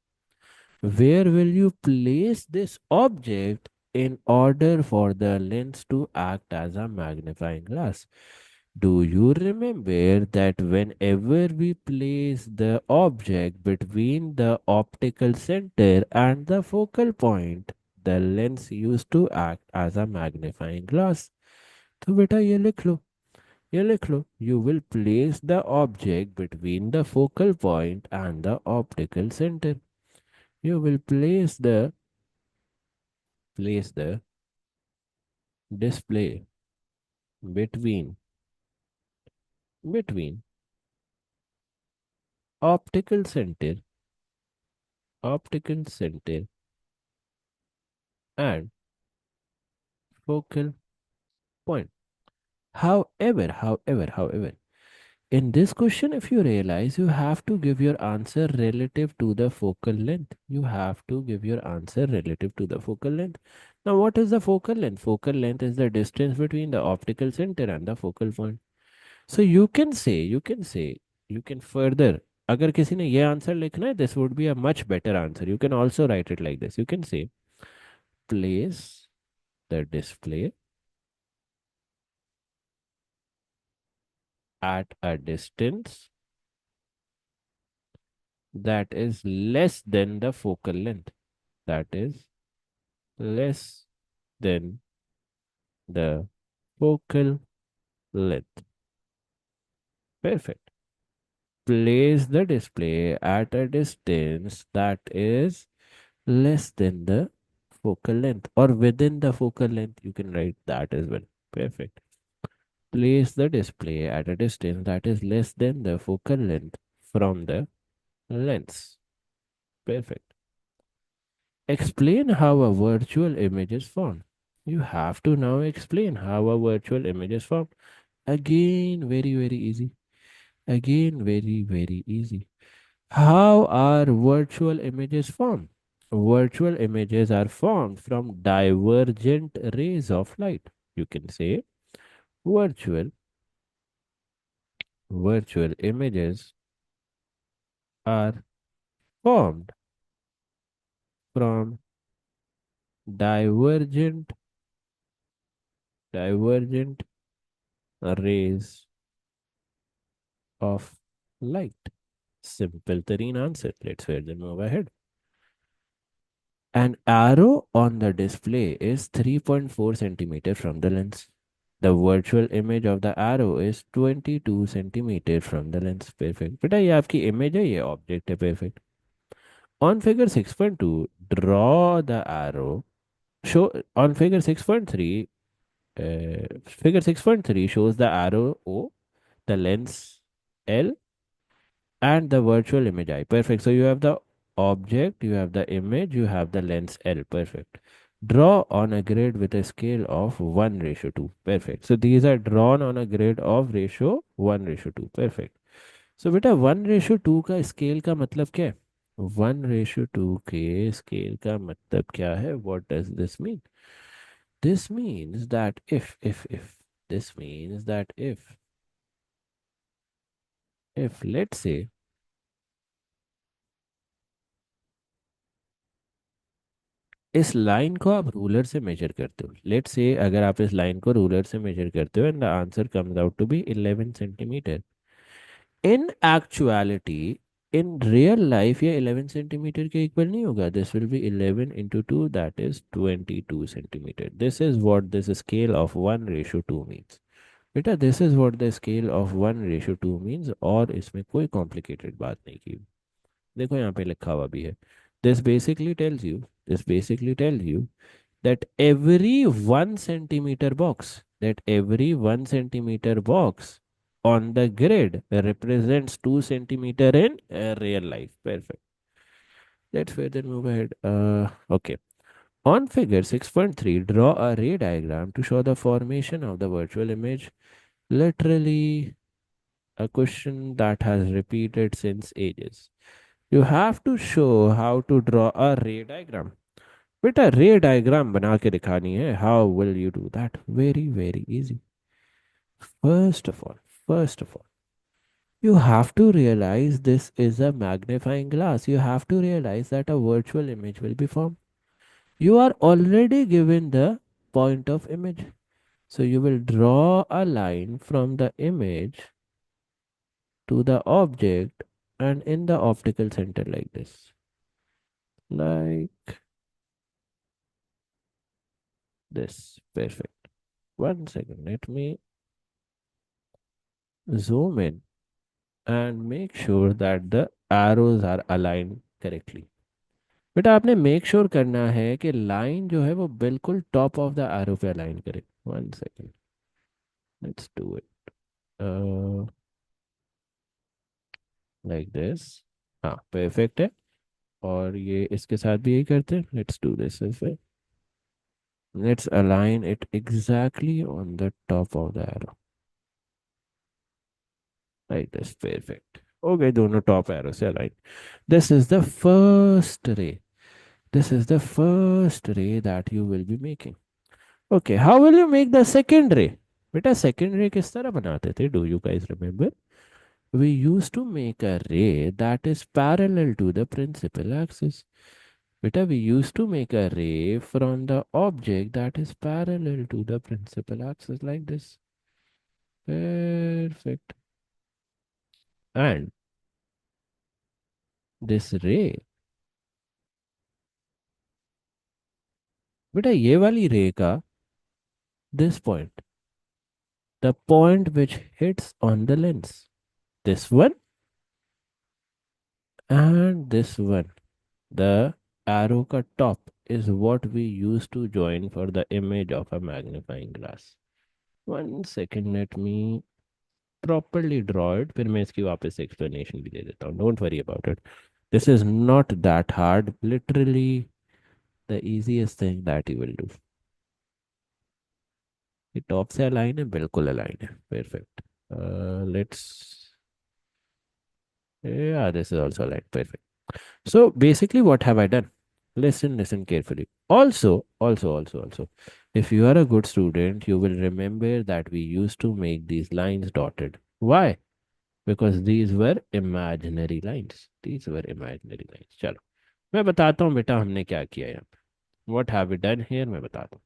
Where will you place this object in order for the lens to act as a magnifying glass? Do you remember that whenever we place the object between the optical center and the focal point, the lens used to act as a magnifying glass? तो बेटा ये लिख लो you will place the object between the focal point and the optical center. You will place the display between between optical center optical center and focal point. However, in this question, if you realize, you have to give your answer relative to the focal length. You have to give your answer relative to the focal length. Now, what is the focal length? Focal length is the distance between the optical center and the focal point. So you can further. अगर किसी ने ये answer लिखना है, this would be a much better answer. You can also write it like this. You can say, place the display at a distance that is less than the focal length. That is less than the focal length. Perfect. Place the display at a distance that is less than the focal length or within the focal length. You can write that as well. Perfect. Place the display at a distance that is less than the focal length from the lens. Perfect. Explain how a virtual image is formed. You have to now explain how a virtual image is formed. Again, very easy. Again, very easy. How are virtual images formed? Virtual images are formed from divergent rays of light. You can say virtual virtual images are formed from divergent divergent rays of light. Simple terrain answer. Let's further move ahead. An arrow on the display is 3.4 centimeter from the lens. The virtual image of the arrow is 22 centimeter from the lens. Perfect. बेटा ये आपकी image है, ये object है. Perfect. On figure 6.2, draw the arrow. Show on figure 6.3. Figure 6.3 shows the arrow O, the lens L, and the virtual image I. Perfect. So you have the object, you have the image, you have the lens L. Perfect. Draw on a grid with a scale of 1:2. Perfect. So these are drawn on a grid of ratio 1:2. Perfect. So बेटा 1:2 का scale का मतलब क्या है? 1:2 के scale का मतलब क्या है? What does this mean? This means that if this means that if let's say इस लाइन को आप रूलर से मेजर करते हो, लेट्स से अगर आप इस लाइन को रूलर से मेजर करते हो and the answer comes out to be 11 centimetre. In actuality in real life ये 11 सेंटीमीटर के इक्वल नहीं होगा. This will be 11 into two, that is 22 centimetre. This is what this scale of 1:2 means. बेटा this is what the scale of 1:2 means. और इसमें कोई complicated बात नहीं की. देखो यहाँ पे लिखा हुआ भी है. This basically tells you this basically tells you that every 1 centimeter box on the grid represents 2 centimeter in real life. Perfect. Let's further move ahead. Okay. On figure 6.3, draw a ray diagram to show the formation of the virtual image. Literally a question that has repeated since ages. You have to show how to draw a ray diagram. बेटा रे diagram बना के दिखानी है. How will you do that? Very easy. First of all You have to realize this is a magnifying glass. You have to realize that a virtual image will be formed. You are already given the point of image. So you will draw a line from the image to the object and in the optical center like this. Like this. Perfect. One second. Let me zoom in and make sure that the arrows are aligned correctly. बेटा आपने make sure करना है कि line जो है वो बिल्कुल top of the arrow पे अलाइन करे. One second. Let's do it like this. हाँ परफेक्ट है. और ये इसके साथ भी यही करते हैं. Let's do this. Let's align it exactly on the top of the arrow. Like this. Perfect. Okay, दोनों top arrow से align. This is the first ray. This is the first ray that you will be making. Okay, how will you make the second ray? बेटा second ray किस तरह बनाते थे? Do you guys remember? We used to make a ray that is parallel to the principal axis. Beta, we used to make a ray from the object that is parallel to the principal axis like this. Perfect. And this ray, beta, ये वाली ray का this point, the point which hits on the lens, this one and this one, the arrow ka top is what we use to join for the image of a magnifying glass. One second, let me properly draw it. फिर मैं इसकी वापस explanation भी दे देता हूँ. Don't worry about it. This is not that hard. Literally the easiest thing that you will do. ये top से align है. बिल्कुल अलाइन है. Perfect. Let's. Yeah, this is also aligned. Perfect. So basically, what have I done? Listen carefully. Also, if you are a good student, you will remember that we used to make these lines dotted. Why? Because these were imaginary lines. These were imaginary lines. चलो मैं बताता हूँ बेटा हमने क्या किया यहाँ पे. What have we done here? मैं बताता हूँ.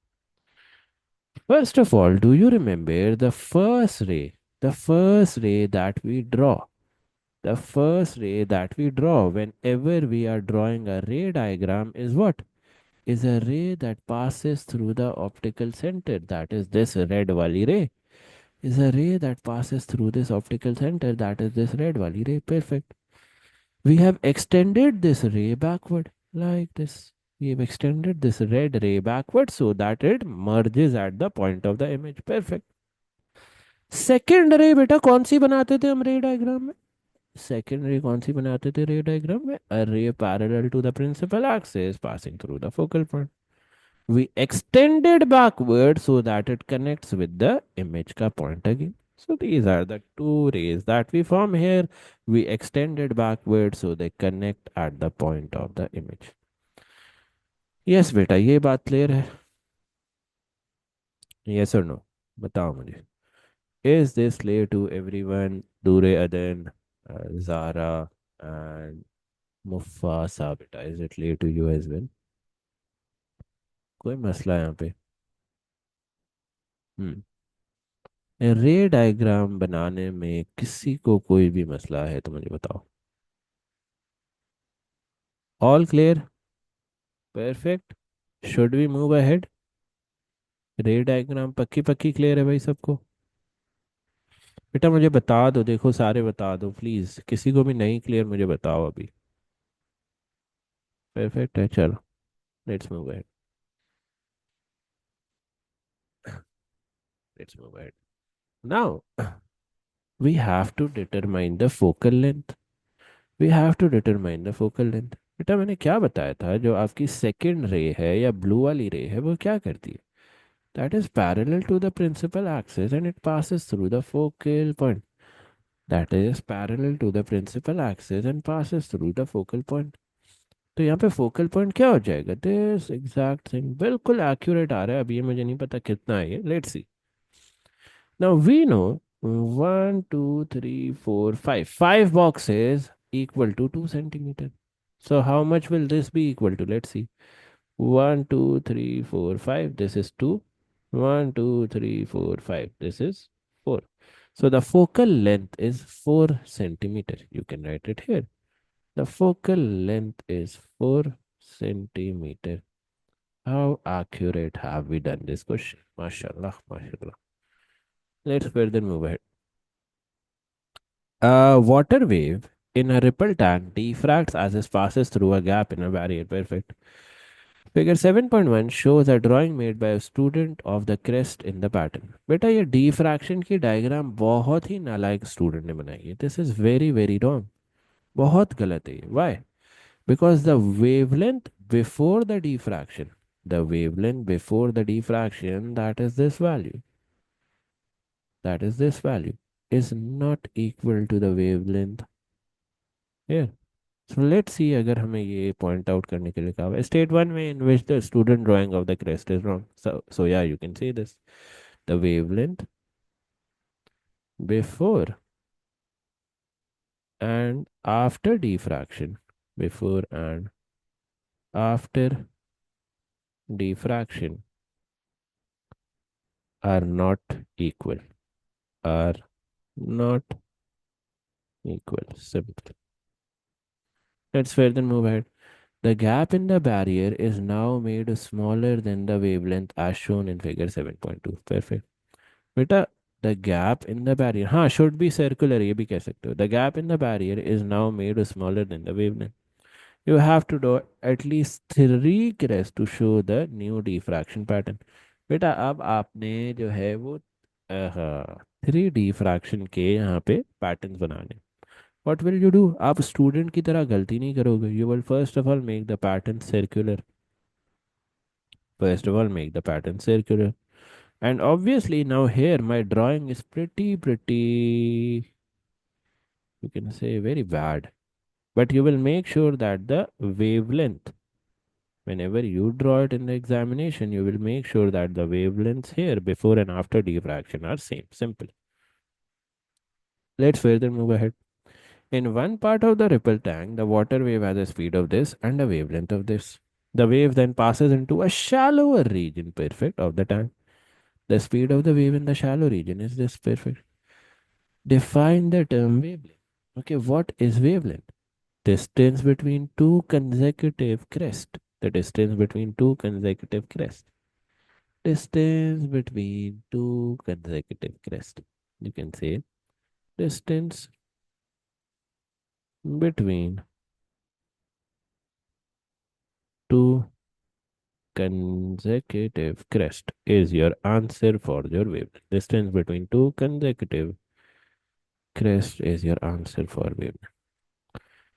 First of all, do you remember the first ray? The first ray that we draw. The first ray that we draw whenever we are drawing a ray diagram is what? Is a ray that passes through the optical center. That is this red wali ray. Is a ray that passes through this optical center. That is this red wali ray. Perfect. We have extended this ray backward like this. We have extended this red ray backward so that it merges at the point of the image. Perfect. Second रे बेटा कौन सी बनाते थे हम रे diagram में? Second रे कौन सी बनाते थे रे डायग्राम में? A ray parallel to the principal axis passing through the focal point. We extended backward so that it connects with the image ka point again. So these are the two rays that we form here. We extended backward so they connect at the point of the image. Yes बेटा ये बात clear है. Yes or no? बताओ मुझे. Is this clear to everyone? Dure Aden, Zara and Mufasa बेटा. Is it clear to you as well? कोई मसला है यहाँ पे? हम्म. रे डायग्राम बनाने में किसी को कोई भी मसला है तो मुझे बताओ. All clear. Perfect. Should we move ahead? Ray diagram पक्की पक्की क्लियर है भाई सबको? बेटा मुझे बता दो. देखो सारे बता दो प्लीज. किसी को भी नहीं क्लियर मुझे बताओ अभी. परफेक्ट है. चलो let's move ahead. Let's move ahead. Now we have to determine the focal length. We have to determine the focal length. बेटा मैंने क्या बताया था जो आपकी सेकेंड रे है या ब्लू वाली रे है वो क्या करती है? That is parallel to the principal axis and it passes through the focal point. That is parallel to the principal axis and passes through the focal point. तो यहाँ पे फोकल पॉइंट क्या हो जाएगा? This exact thing. बिल्कुल accurate आ रहा है. अब ये मुझे नहीं पता कितना है ये. Let's see. Now we know One, two, three, four, five. Five boxes equal to 2 centimeter. So how much will this be equal to? Let's see. One, two, three, four, five. This is two. One, two, three, four, five. This is four. So the focal length is 4 centimeter. You can write it here. The focal length is 4 centimeter. How accurate have we done this question? MashaAllah, MashaAllah. Let's further move ahead. A water wave in a ripple tank diffracts as it passes through a gap in a barrier. Perfect. Figure 7.1 shows a drawing made by a student of the crest in the pattern. बेटा ये diffraction की diagram बहुत ही नालायक student ने बनाई है. This is very very wrong. बहुत गलत है ये. Why? Because the wavelength before the diffraction, the wavelength before the diffraction, that is this value, that is this value, is not equal to the wavelength here. So let's see अगर हमें ये point out करने के लिए कहा हुआ है. State one में in which the student drawing of the crest is wrong. So yeah, you can say this. The wavelength before and after diffraction, before and after diffraction are not equal, are not equal. Simple. Let's further move ahead. The gap in the barrier is now made smaller than the wavelength as shown in figure 7.2. Perfect. बेटा the gap in the barrier हाँ should be circular ये भी कह सकते हो. The gap in the barrier is now made smaller than the wavelength. You have to do at least 3 crests to show the new diffraction pattern. बेटा अब आपने जो है वो 3 diffraction के यहाँ पे patterns बनाने. What will you do? आप student की तरह गलती नहीं करोगे. You will first of all make the pattern circular. First of all make the pattern circular. And obviously now here my drawing is pretty, you can say very bad. But you will make sure that the wavelength, whenever you draw it in the examination, you will make sure that the wavelengths here before and after diffraction are same. Simple. Let's further move ahead. In one part of the ripple tank, the water wave has a speed of this and a wavelength of this. The wave then passes into a shallower region, perfect, of the tank. The speed of the wave in the shallow region is this, perfect. Define the term wavelength. Okay, what is wavelength? Distance between two consecutive crests. The distance between two consecutive crests. Distance between two consecutive crests. You can say distance between two consecutive crest is your answer for your wavelength. Distance between two consecutive crest is your answer for wavelength.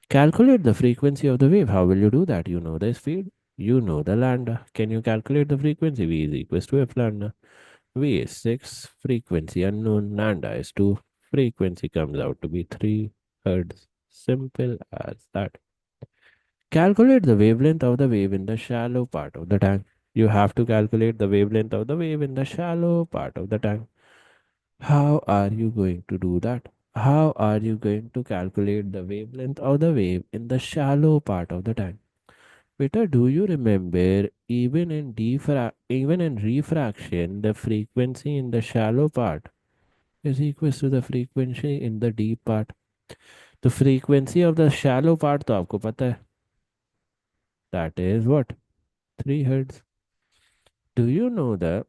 Calculate the frequency of the wave. How will you do that? You know the speed, you know the lambda. Can you calculate the frequency? V is equals to f lambda. V is 6, frequency unknown, lambda is 2, frequency comes out to be 3 hertz. Simple as that. Calculate the wavelength of the wave in the shallow part of the tank. You have to calculate the wavelength of the wave in the shallow part of the tank. How are you going to do that? How are you going to calculate the wavelength of the wave in the shallow part of the tank? Peter, do you remember even in refraction, the frequency in the shallow part is equal to the frequency in the deep part? The frequency of the shallow part तो आपको पता है. That is what? 3 hertz. Do you know the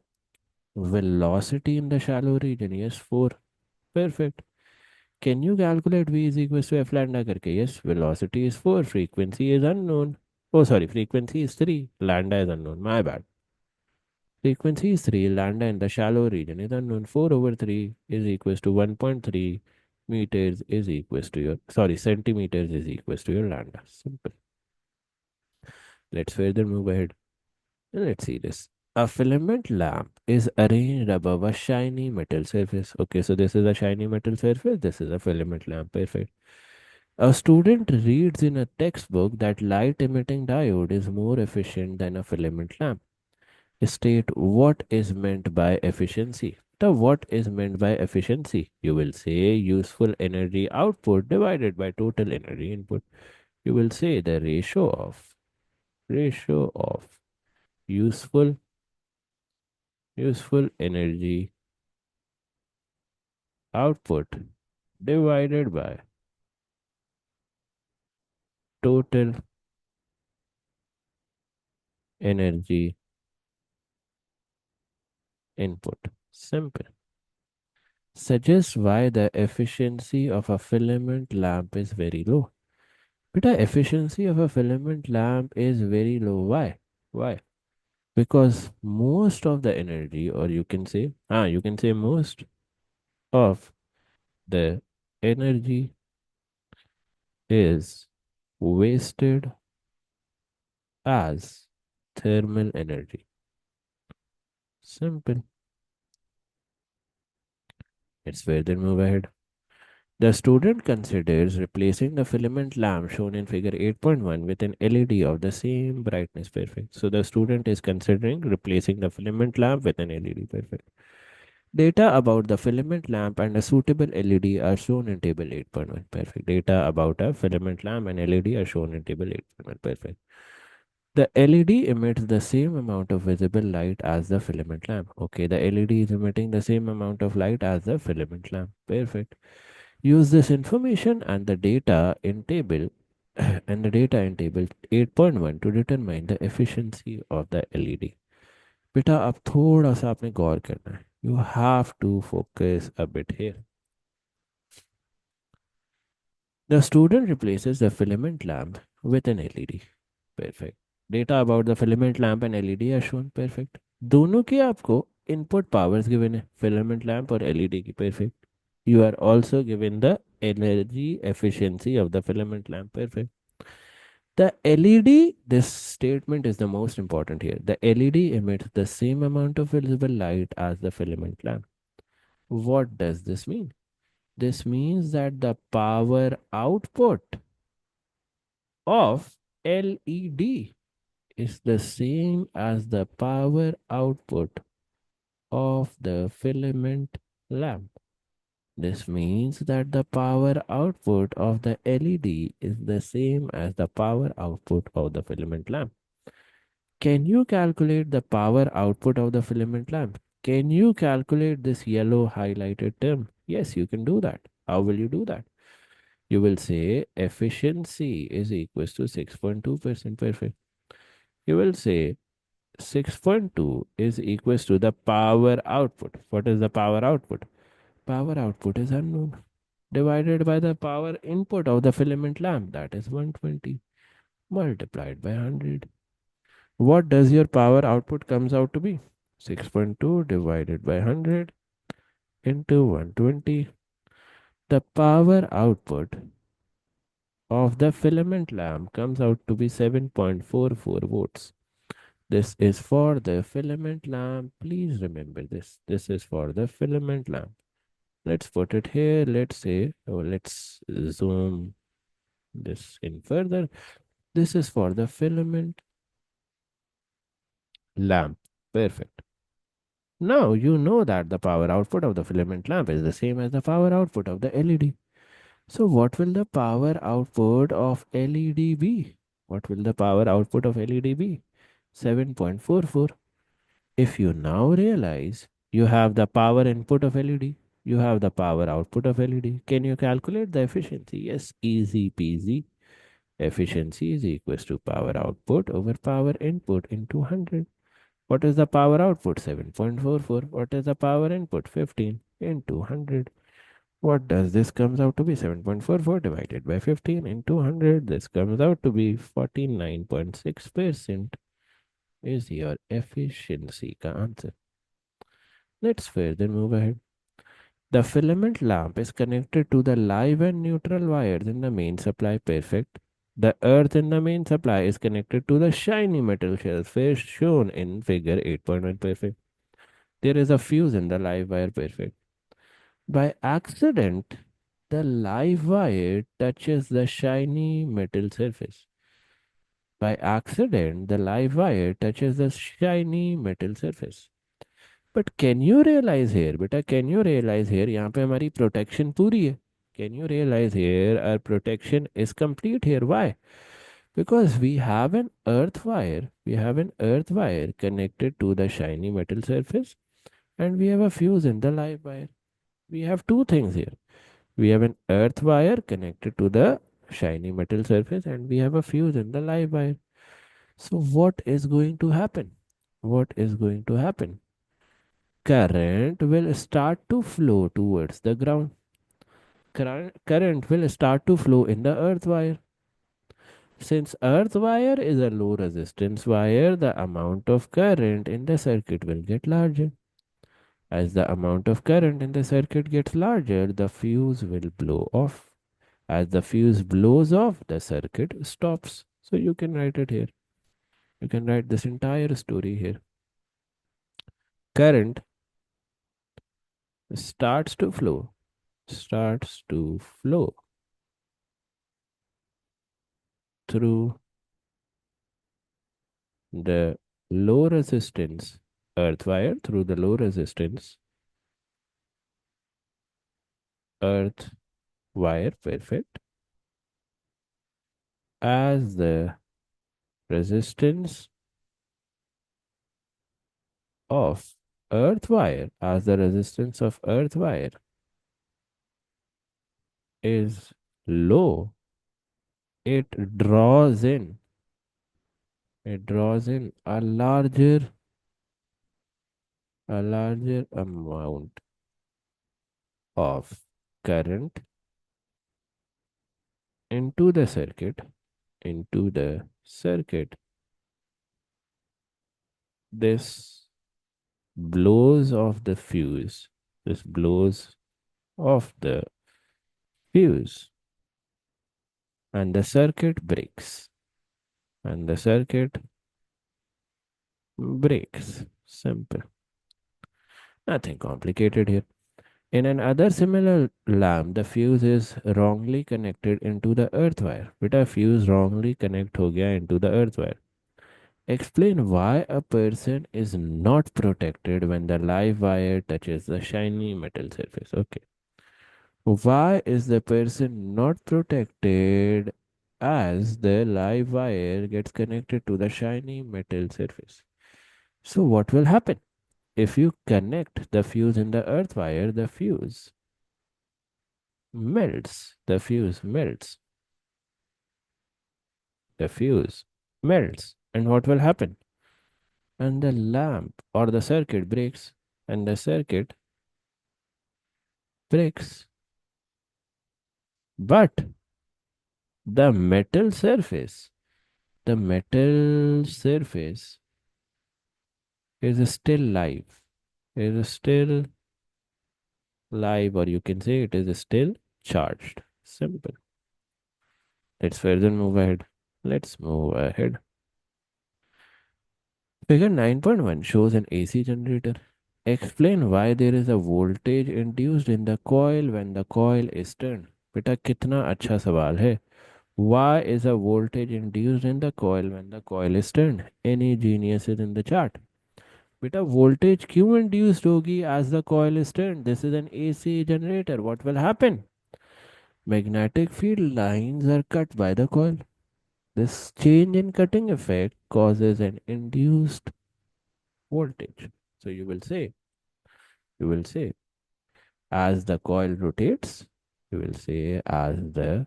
velocity in the shallow region? Yes, 4. Perfect. Can you calculate V is equals to F lambda करके? Yes, velocity is 4, frequency is unknown. Oh, sorry, frequency is 3, lambda is unknown. My bad. Frequency is 3, lambda in the shallow region is unknown. 4 over 3 is equals to 1.3 meters is equals to your, sorry, centimeters is equals to your lambda. Simple. Let's further move ahead. Let's see this. A filament lamp is arranged above a shiny metal surface. Okay, so this is a shiny metal surface. This is a filament lamp. Perfect. A student reads in a textbook that light emitting diode is more efficient than a filament lamp. State what is meant by efficiency. Now, what is meant by efficiency? You will say useful energy output divided by total energy input. You will say the ratio of useful useful energy output divided by total energy input. Simple. Suggests why the efficiency of a filament lamp is very low. But the efficiency of a filament lamp is very low. Why? Why? Because most of the energy, or you can say most of the energy is wasted as thermal energy. Simple. Let's further move ahead. The student considers replacing the filament lamp shown in figure 8.1 with an LED of the same brightness. Perfect. So the student is considering replacing the filament lamp with an LED. Perfect. Data about the filament lamp and a suitable LED are shown in table 8.1. Perfect. Data about a filament lamp and LED are shown in table 8.1. Perfect. The LED emits the same amount of visible light as the filament lamp. Okay, the LED is emitting the same amount of light as the filament lamp. Perfect. Use this information and the data in table 8.1 to determine the efficiency of the LED. बेटा अब थोड़ा सा आपने गौर करना है. You have to focus a bit here. The student replaces the filament lamp with an LED. Perfect. Data about the filament lamp and LED are shown. Perfect. दोनों की आपको input powers given है, filament lamp और LED की. Perfect. You are also given the energy efficiency of the filament lamp. Perfect. The LED, this statement is the most important here. The LED emits the same amount of visible light as the filament lamp. What does this mean? This means that the power output of LED is the same as the power output of the filament lamp. This means that the power output of the LED is the same as the power output of the filament lamp. Can you calculate the power output of the filament lamp? Can you calculate this yellow highlighted term? Yes, you can do that. How will you do that? You will say efficiency is equals to 6.2%. Perfect. You will say 6.2 is equals to the power output. What is the power output? Power output is unknown. Divided by the power input of the filament lamp, that is 120, multiplied by 100. What does your power output comes out to be? 6.2 divided by 100 into 120. The power output of the filament lamp comes out to be 7.44 volts. This is for the filament lamp. Please remember this. This is for the filament lamp. Let's put it here. Let's say, let's zoom this in further. This is for the filament lamp. Perfect. Now you know that the power output of the filament lamp is the same as the power output of the LED. So what will the power output of LED be? What will the power output of LED be? 7.44. If you now realize you have the power input of LED, you have the power output of LED, can you calculate the efficiency? Yes, easy peasy. Efficiency is equals to power output over power input into 100. What is the power output? 7.44. What is the power input? 15 into 100. What does this comes out to be? 7.44 divided by 15 into 100. This comes out to be 49.6% is your efficiency ka answer. Let's further move ahead. The filament lamp is connected to the live and neutral wires in the main supply. Perfect. The earth in the main supply is connected to the shiny metal surface shown in figure 8.1. Perfect. There is a fuse in the live wire. Perfect. By accident, the live wire touches the shiny metal surface. By accident, the live wire touches the shiny metal surface. But can you realize here बेटा, can you realize here, यहाँ पे हमारी protection पूरी है. Can you realize here our protection is complete here. Why? Because we have an earth wire connected to the shiny metal surface, and we have a fuse in the live wire. We have two things here. We have an earth wire connected to the shiny metal surface, and we have a fuse in the live wire. So what is going to happen? What is going to happen? Current will start to flow towards the ground. Current will start to flow in the earth wire. Since earth wire is a low resistance wire, the amount of current in the circuit will get larger. As the amount of current in the circuit gets larger, the fuse will blow off. As the fuse blows off, the circuit stops. So you can write it here. You can write this entire story here. Current starts to flow, starts to flow through the low resistance earth wire, through the low resistance earth wire. Perfect. As the resistance of earth wire, as the resistance of earth wire is low, it draws in, it draws in a larger amount of current into the circuit, into the circuit. This blows off the fuse. This blows off the fuse, and the circuit breaks. And the circuit breaks. Simple. Nothing complicated here. In another similar lamp, the fuse is wrongly connected into the earth wire. Beta, fuse wrongly connect ho gaya into the earth wire. Explain why a person is not protected when the live wire touches the shiny metal surface. Okay. Why is the person not protected as the live wire gets connected to the shiny metal surface? So what will happen? If you connect the fuse in the earth wire, the fuse melts. The fuse melts. The fuse melts. And what will happen? And the lamp or the circuit breaks. And the circuit breaks. But the the metal surface is still live. Is still live, or you can say it is still charged. Simple. Let's further move ahead. Let's move ahead. Figure 9.1 shows an AC generator. Explain why there is a voltage induced in the coil when the coil is turned. बेटा कितना अच्छा सवाल है. Why is a voltage induced in the coil when the coil is turned? Any geniuses in the chart? बेटा voltage क्यों induced होगी as the coil is turned? This is an AC generator. What will happen? Magnetic field lines are cut by the coil. This change in cutting effect causes an induced voltage. So you will say, as the coil rotates, you will say, as the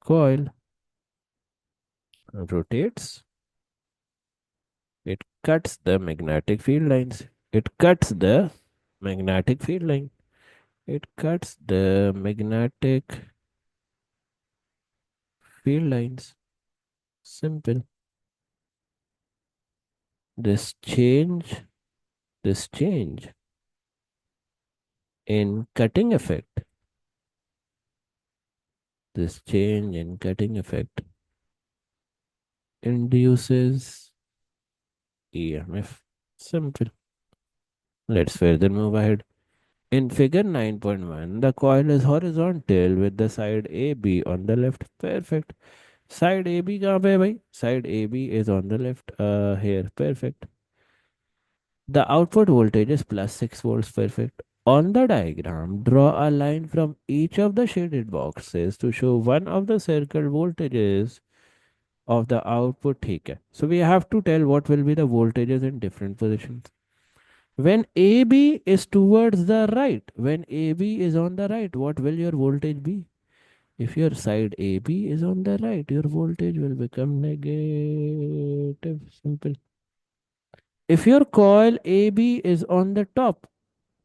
coil rotates, it cuts the magnetic field lines. It cuts the magnetic field line. It cuts the magnetic field lines. Simple. This change, this change in cutting effect, this change in cutting effect induces EMF. Simple. Let's further move ahead. In figure 9.1, the coil is horizontal with the side AB on the left. Perfect. Side AB कहाँ पे है भाई? Side AB is on the left here. Perfect. The output voltage is plus 6 volts. Perfect. On the diagram, draw a line from each of the shaded boxes to show one of the circle voltages of the output. ठीक है. So we have to tell what will be the voltages in different positions. When AB is towards the right, when AB is on the right, what will your voltage be? If your side AB is on the right, your voltage will become negative. Simple. If your coil AB is on the top,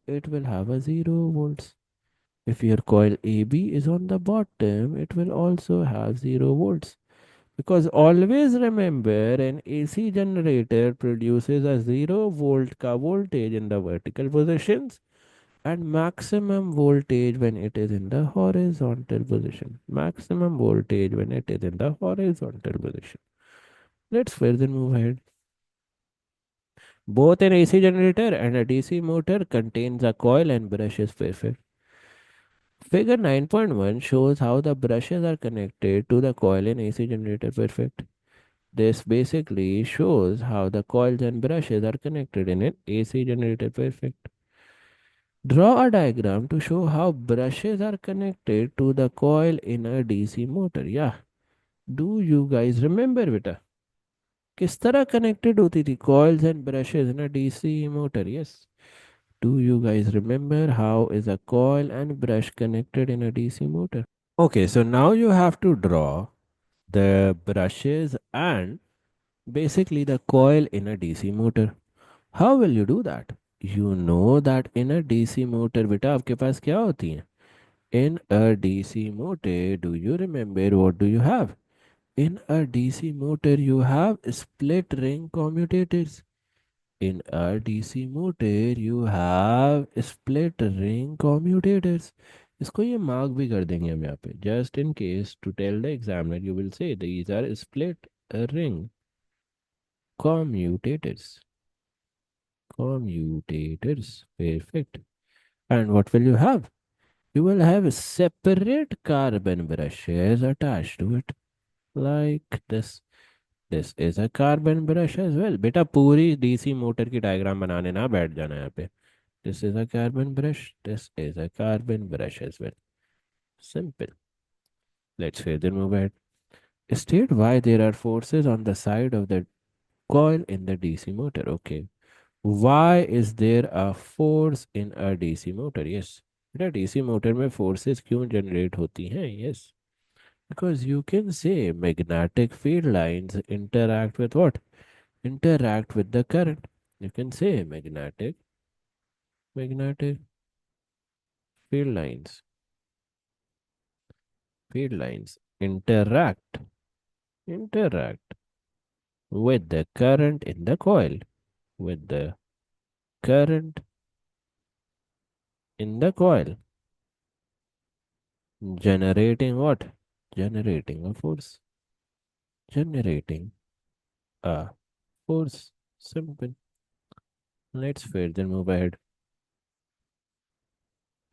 it will have a 0 volts. If your coil AB is on the bottom, it will also have 0 volts. Because always remember, an AC generator produces a 0 volt ka voltage in the vertical positions and maximum voltage when it is in the horizontal position. Maximum voltage when it is in the horizontal position. Let's further move ahead. Both an AC generator and a DC motor contains a coil and brushes. Perfect. Figure 9.1 shows how the brushes are connected to the coil in AC generator. Perfect. This basically shows how the coils and brushes are connected in an AC generator. Perfect. Draw a diagram to show how brushes are connected to the coil in a DC motor. Yeah. Do you guys remember बेटा किस तरह connected होती थी coils and brushes in a DC motor? Yes. Do you guys remember how is a coil and brush connected in a DC motor? Okay, so now you have to draw the brushes and basically the coil in a DC motor. How will you do that? You know that in a DC motor बेटा आपके पास क्या होती है? In a DC motor, do you remember what do you have? In a DC motor, you have split ring commutators. In a DC motor, you have split ring commutators. इसको ये mark भी कर देंगे हम यहाँ पे just in case to tell the examiner you will say these are split ring commutators. Commutators. Perfect. And what will you have? You will have separate carbon brushes attached to it like this. This is a carbon brush as well. बेटा पूरी DC motor की diagram बनाने ना बैठ जाना यहाँ पे. This is a carbon brush. This is a carbon brush as well. Simple. Let's further move ahead. State why there are forces on the side of the coil in the DC motor. Okay. Why is there a force in a DC motor? Yes. बेटा DC motor में forces क्यों generate होती हैं? Yes. Because you can say magnetic field lines interact with what? Interact with the current. You can say magnetic field lines. Field lines interact with the current in the coil. With the current in the coil. Generating what? Generating a force. Generating a force. Simple. Let's further move ahead.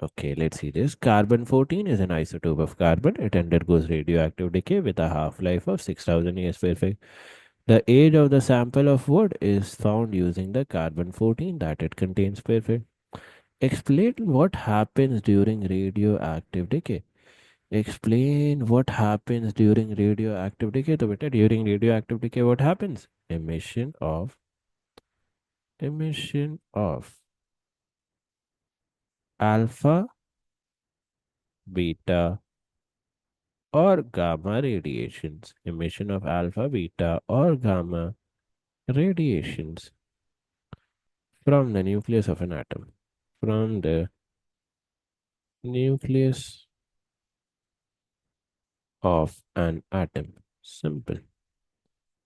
Okay, let's see this. Carbon 14 is an isotope of carbon. It undergoes radioactive decay with a half-life of 6000 years. Perfect. The age of the sample of wood is found using the carbon 14 that it contains. Perfect. Explain what happens during radioactive decay. Explain what happens during radioactive decay. So, beta, during radioactive decay, what happens? Emission of alpha, beta, or gamma radiations. Emission of alpha, beta, or gamma radiations from the nucleus of an atom. From the nucleus of an atom. Simple.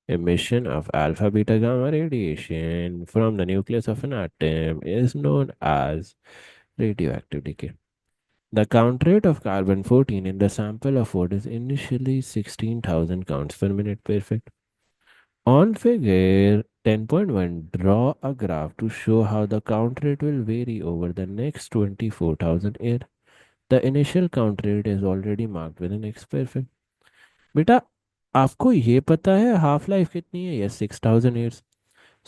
Emission of alpha, beta, gamma radiation from the nucleus of an atom is known as radioactive decay. The count rate of carbon 14 in the sample of wood is initially 16,000 counts per minute. Perfect. On figure 10.1, draw a graph to show how the count rate will vary over the next 24,000 years. The initial count rate is already marked with an X. Perfect. बेटा आपको ये पता है half life कितनी है? Yes 6000 years.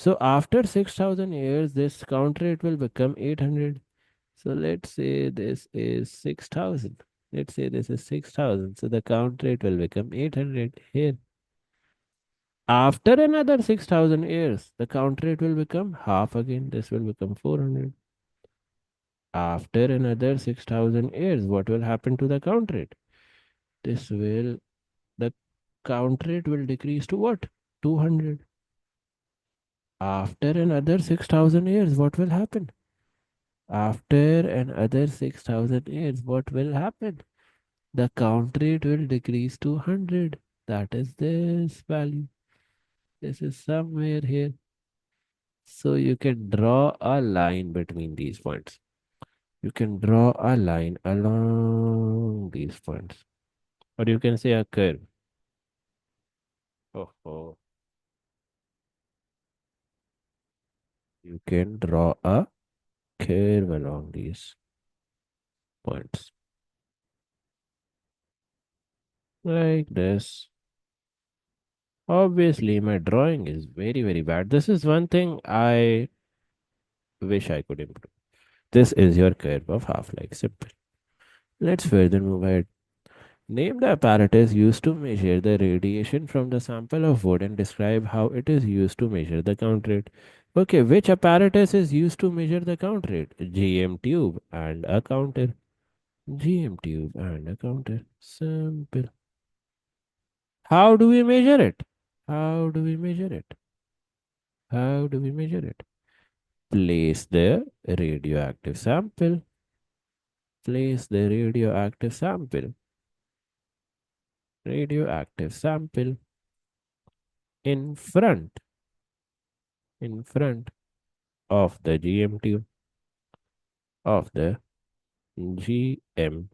So after 6,000 years, this count rate will become 800. So let's say this is 6,000. Let's say this is 6,000. So the count rate will become 800 here. After another 6,000 years, the count rate will become half again. This will become 400. After another 6,000 years, what will happen to the count rate? The count rate will decrease to what? 200. After another 6,000 years, what will happen? After another 6,000 years, what will happen? The count rate will decrease to 100. That is this value. This is somewhere here. So you can draw a line between these points. You can draw a line along these points. Or you can say a curve. Oh, oh. You can draw a curve along these points. Like this. Obviously, my drawing is very, very bad. This is one thing I wish I could improve. This is your curve of half-life. Simple. Let's further move ahead. Name the apparatus used to measure the radiation from the sample of wood and describe how it is used to measure the count rate. Okay, which apparatus is used to measure the count rate? GM tube and a counter. GM tube and a counter. Simple. How do we measure it? How do we measure it? How do we measure it? Place the radioactive sample. Place the radioactive sample. Radioactive sample in front. In front of the GM tube. Of the GM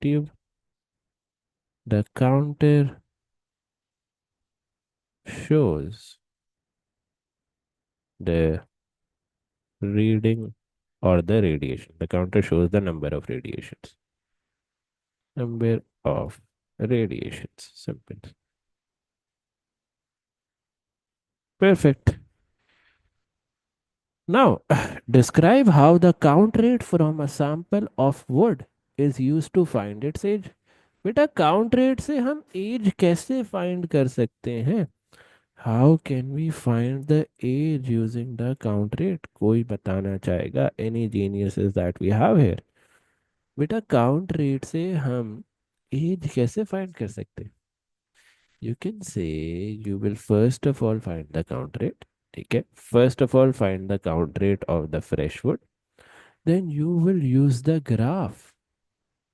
tube. The counter shows the reading or the radiation. The counter shows the number of radiations. Number of radiations. Simple. Perfect. Now, describe how the count rate from a sample of wood is used to find its age. बेटा count rate से हम age कैसे find कर सकते हैं? How can we find the age using the count rate? कोई बताना चाहेगा? Any geniuses that we have here? बेटा काउंट रेट से हम एज कैसे फाइंड कर सकते हैं? You can say you will first of all find the count rate. ठीक है, first of all find the count rate of the fresh wood. Then you will use the graph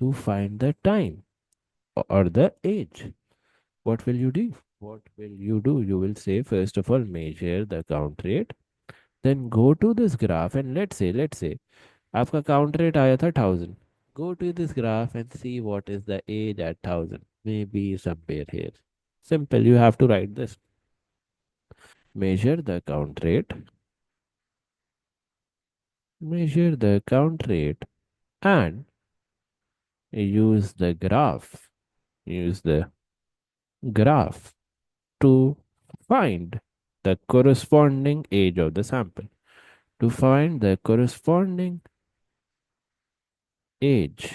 to find the time or the age. What will you do? What will you do? You will say first of all measure the count rate. Then go to this graph and let's say आपका count rate आया था 1000. Go to this graph and see what is the age at 1000. Maybe somewhere here. Simple. You have to write this. Measure the count rate. Measure the count rate and use the graph. Use the graph to find the corresponding age of the sample. To find the corresponding age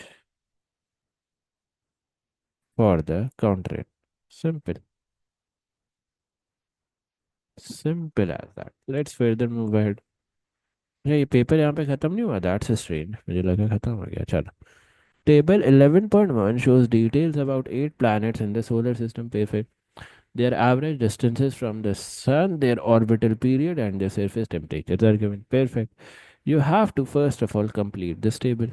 for the count rate. Simple. Simple as that. Let's further move ahead. ये paper यहाँ पे खत्म नहीं हुआ. That's a strange. मुझे लगा खत्म हो गया. चलो. Table 11.1 shows details about 8 planets in the solar system. Perfect. Their average distances from the sun, their orbital period, and their surface temperatures are given. Perfect. You have to first of all complete this table.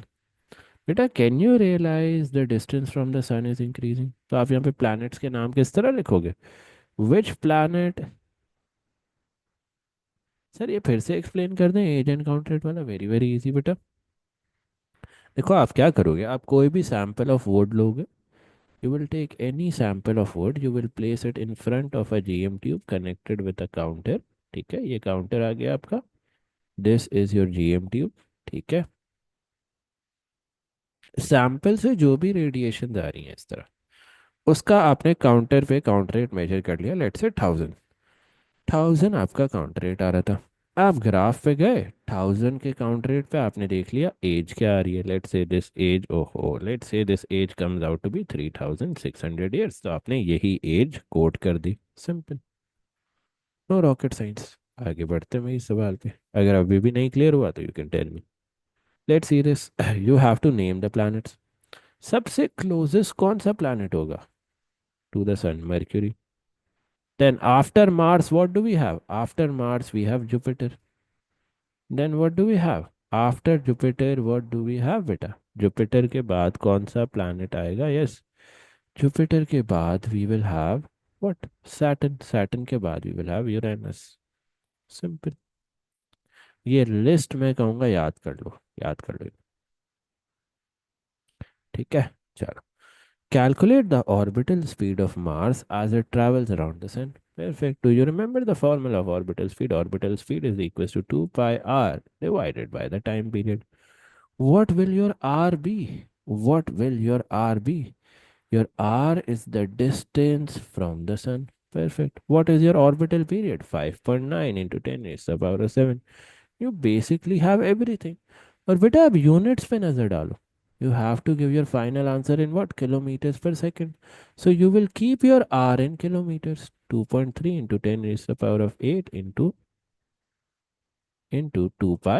बेटा can you realize the distance from the sun is increasing? तो आप यहाँ पे planets के नाम किस तरह लिखोगे? Which planet? सर ये फिर से एक्सप्लेन कर दें एज एंड काउंट रेट वाला. वेरी वेरी इजी बेटा. देखो आप क्या करोगे, आप कोई भी सैंपल ऑफ वुड लोगे. You will take any sample of wood, you will place it in front of a GM tube connected with a counter. ठीक है, ये काउंटर आ गया आपका. This is your GM tube. ठीक है. सैंपल से जो भी रेडिएशन आ रही है इस तरह, उसका आपने काउंटर पे काउंट रेट मेजर कर लिया. Let's say 1000. 1000 आपका काउंट रेट आ रहा था. आप ग्राफ पे गए, 1000 के काउंट रेट पे आपने देख लिया एज क्या आ रही है। लेट्स से दिस एज, ओहो, let's say this age comes out to be 3600 years, तो आपने यही एज कोट कर दी। Simple, no rocket science. आगे बढ़ते हैं मैं इस सवाल पे, अगर अभी भी नहीं क्लियर हुआ तो you can tell me. Let's see this, you have to name the planets. सबसे क्लोजेस्ट कौन सा प्लैनेट होगा to the sun? Mercury. Then after Mars what do we have? After Mars we have Jupiter. Then what do we have after Jupiter? What do we have बेटा? Jupiter के बाद कौन सा planet आएगा? Yes, Jupiter के बाद we will have what? Saturn. Saturn के बाद we will have Uranus. Simple. ये लिस्ट मैं कहूँगा याद कर लो, याद कर लो। ठीक है, चलो। Calculate the orbital speed of Mars as it travels around the Sun. Perfect. Do you remember the formula of orbital speed? Orbital speed is equals to 2 pi r divided by the time period. What will your r be? What will your r be? Your r is the distance from the Sun. Perfect. What is your orbital period? 5.9 into 10 is the power of 7. You basically have everything. और बेटा अब units पे नजर डालो. You have to give your final answer in what? Kilometers per second. So you will keep your r in kilometers. 2.3 into 10 is the power of 8 into 2 pi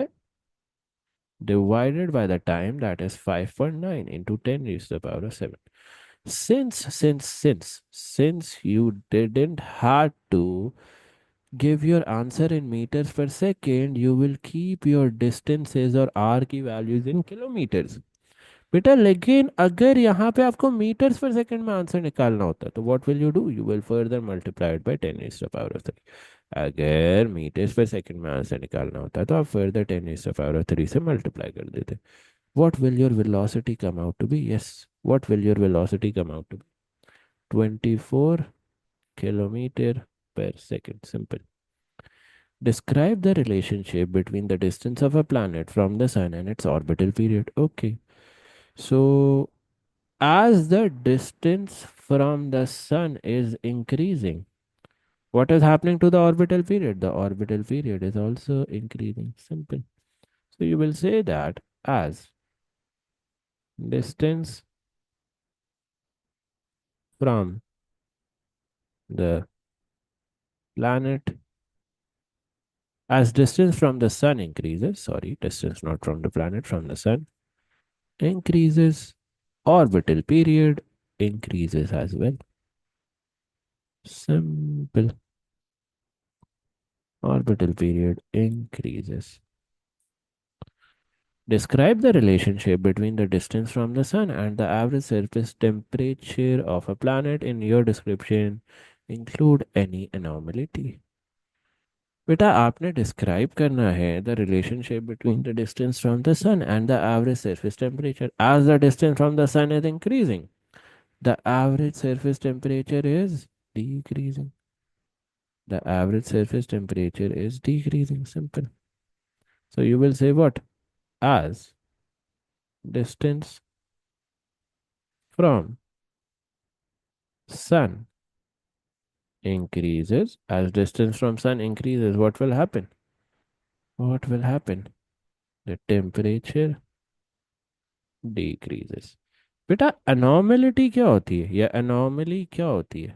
divided by the time, that is 5.9 into 10 is the power of 7. Since you didn't have to give your answer in meters per second, you will keep your distances or r की values in kilometers. बेटा लेकिन अगर यहाँ पे आपको metres पर second में answer निकालना होता तो what will you do? You will further multiply it by 10 is the power of 3। अगर मीटर्स पर सेकंड में आंसर निकालना होता तो आप further 10 is the power of 3 से मल्टीप्लाई कर देते। What will your velocity come out to be? Yes, what will your velocity come out to be? 24 kilometre per second. Simple. Describe the relationship between the distance of a planet from the sun and its orbital period. Okay. So, as the distance from the sun is increasing, what is happening to the orbital period? The orbital period is also increasing. Simple. So, you will say that as distance from the planet, as distance from the sun increases, sorry, distance not from the planet, from the sun increases, orbital period increases as well. Simple. Orbital period increases. Describe the relationship between the distance from the sun and the average surface temperature of a planet in your description. Include any anomaly. बेटा आपने describe करना है the relationship between the distance from the sun and the average surface temperature as the distance from the sun is increasing the average surface temperature is decreasing. The average surface temperature is decreasing. Simple. So you will say what? As distance from sun increases, as distance from sun increases, what will happen? What will happen? The temperature decreases. बेटा अनोमलिटी क्या होती है या anomaly क्या होती है?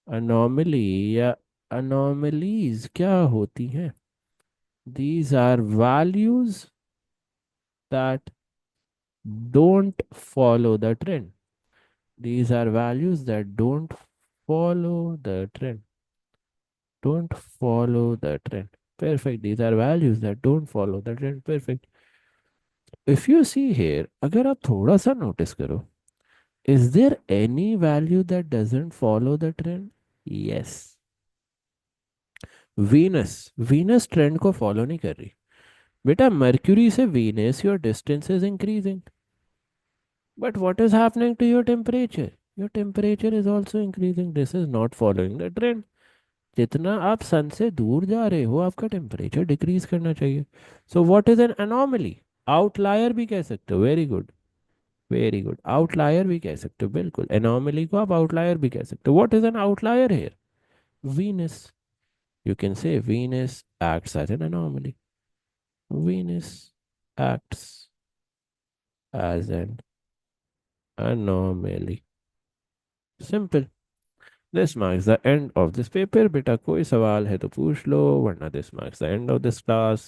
Anomaly या anomalies क्या होती हैं? These are values that don't follow the trend. These are values that don't follow the trend. Don't follow the trend. Perfect. These are values that don't follow the trend. Perfect. If you see here, अगर आप थोड़ा सा notice करो, is there any value that doesn't follow the trend? Yes. Venus trend को follow नहीं कर रही। बेटा Mercury से Venus your distance is increasing. But what is happening to your temperature? Your temperature is also increasing. This is not following the trend. जितना आप सन से दूर जा रहे हो आपका टेम्परेचर डिक्रीज करना चाहिए. So what is an anomaly? Outlier भी कह सकते हो. Very good, very good. Outlier भी कह सकते हो, बिल्कुल. एनोमली को आप आउटलायर भी कह सकते हो. What is an outlier here? Venus. You can say Venus acts as an anomaly. Venus acts as an anomaly. Simple. This marks the end of this paper. बेटा कोई सवाल है तो पूछ लो वरना this marks the end of this class.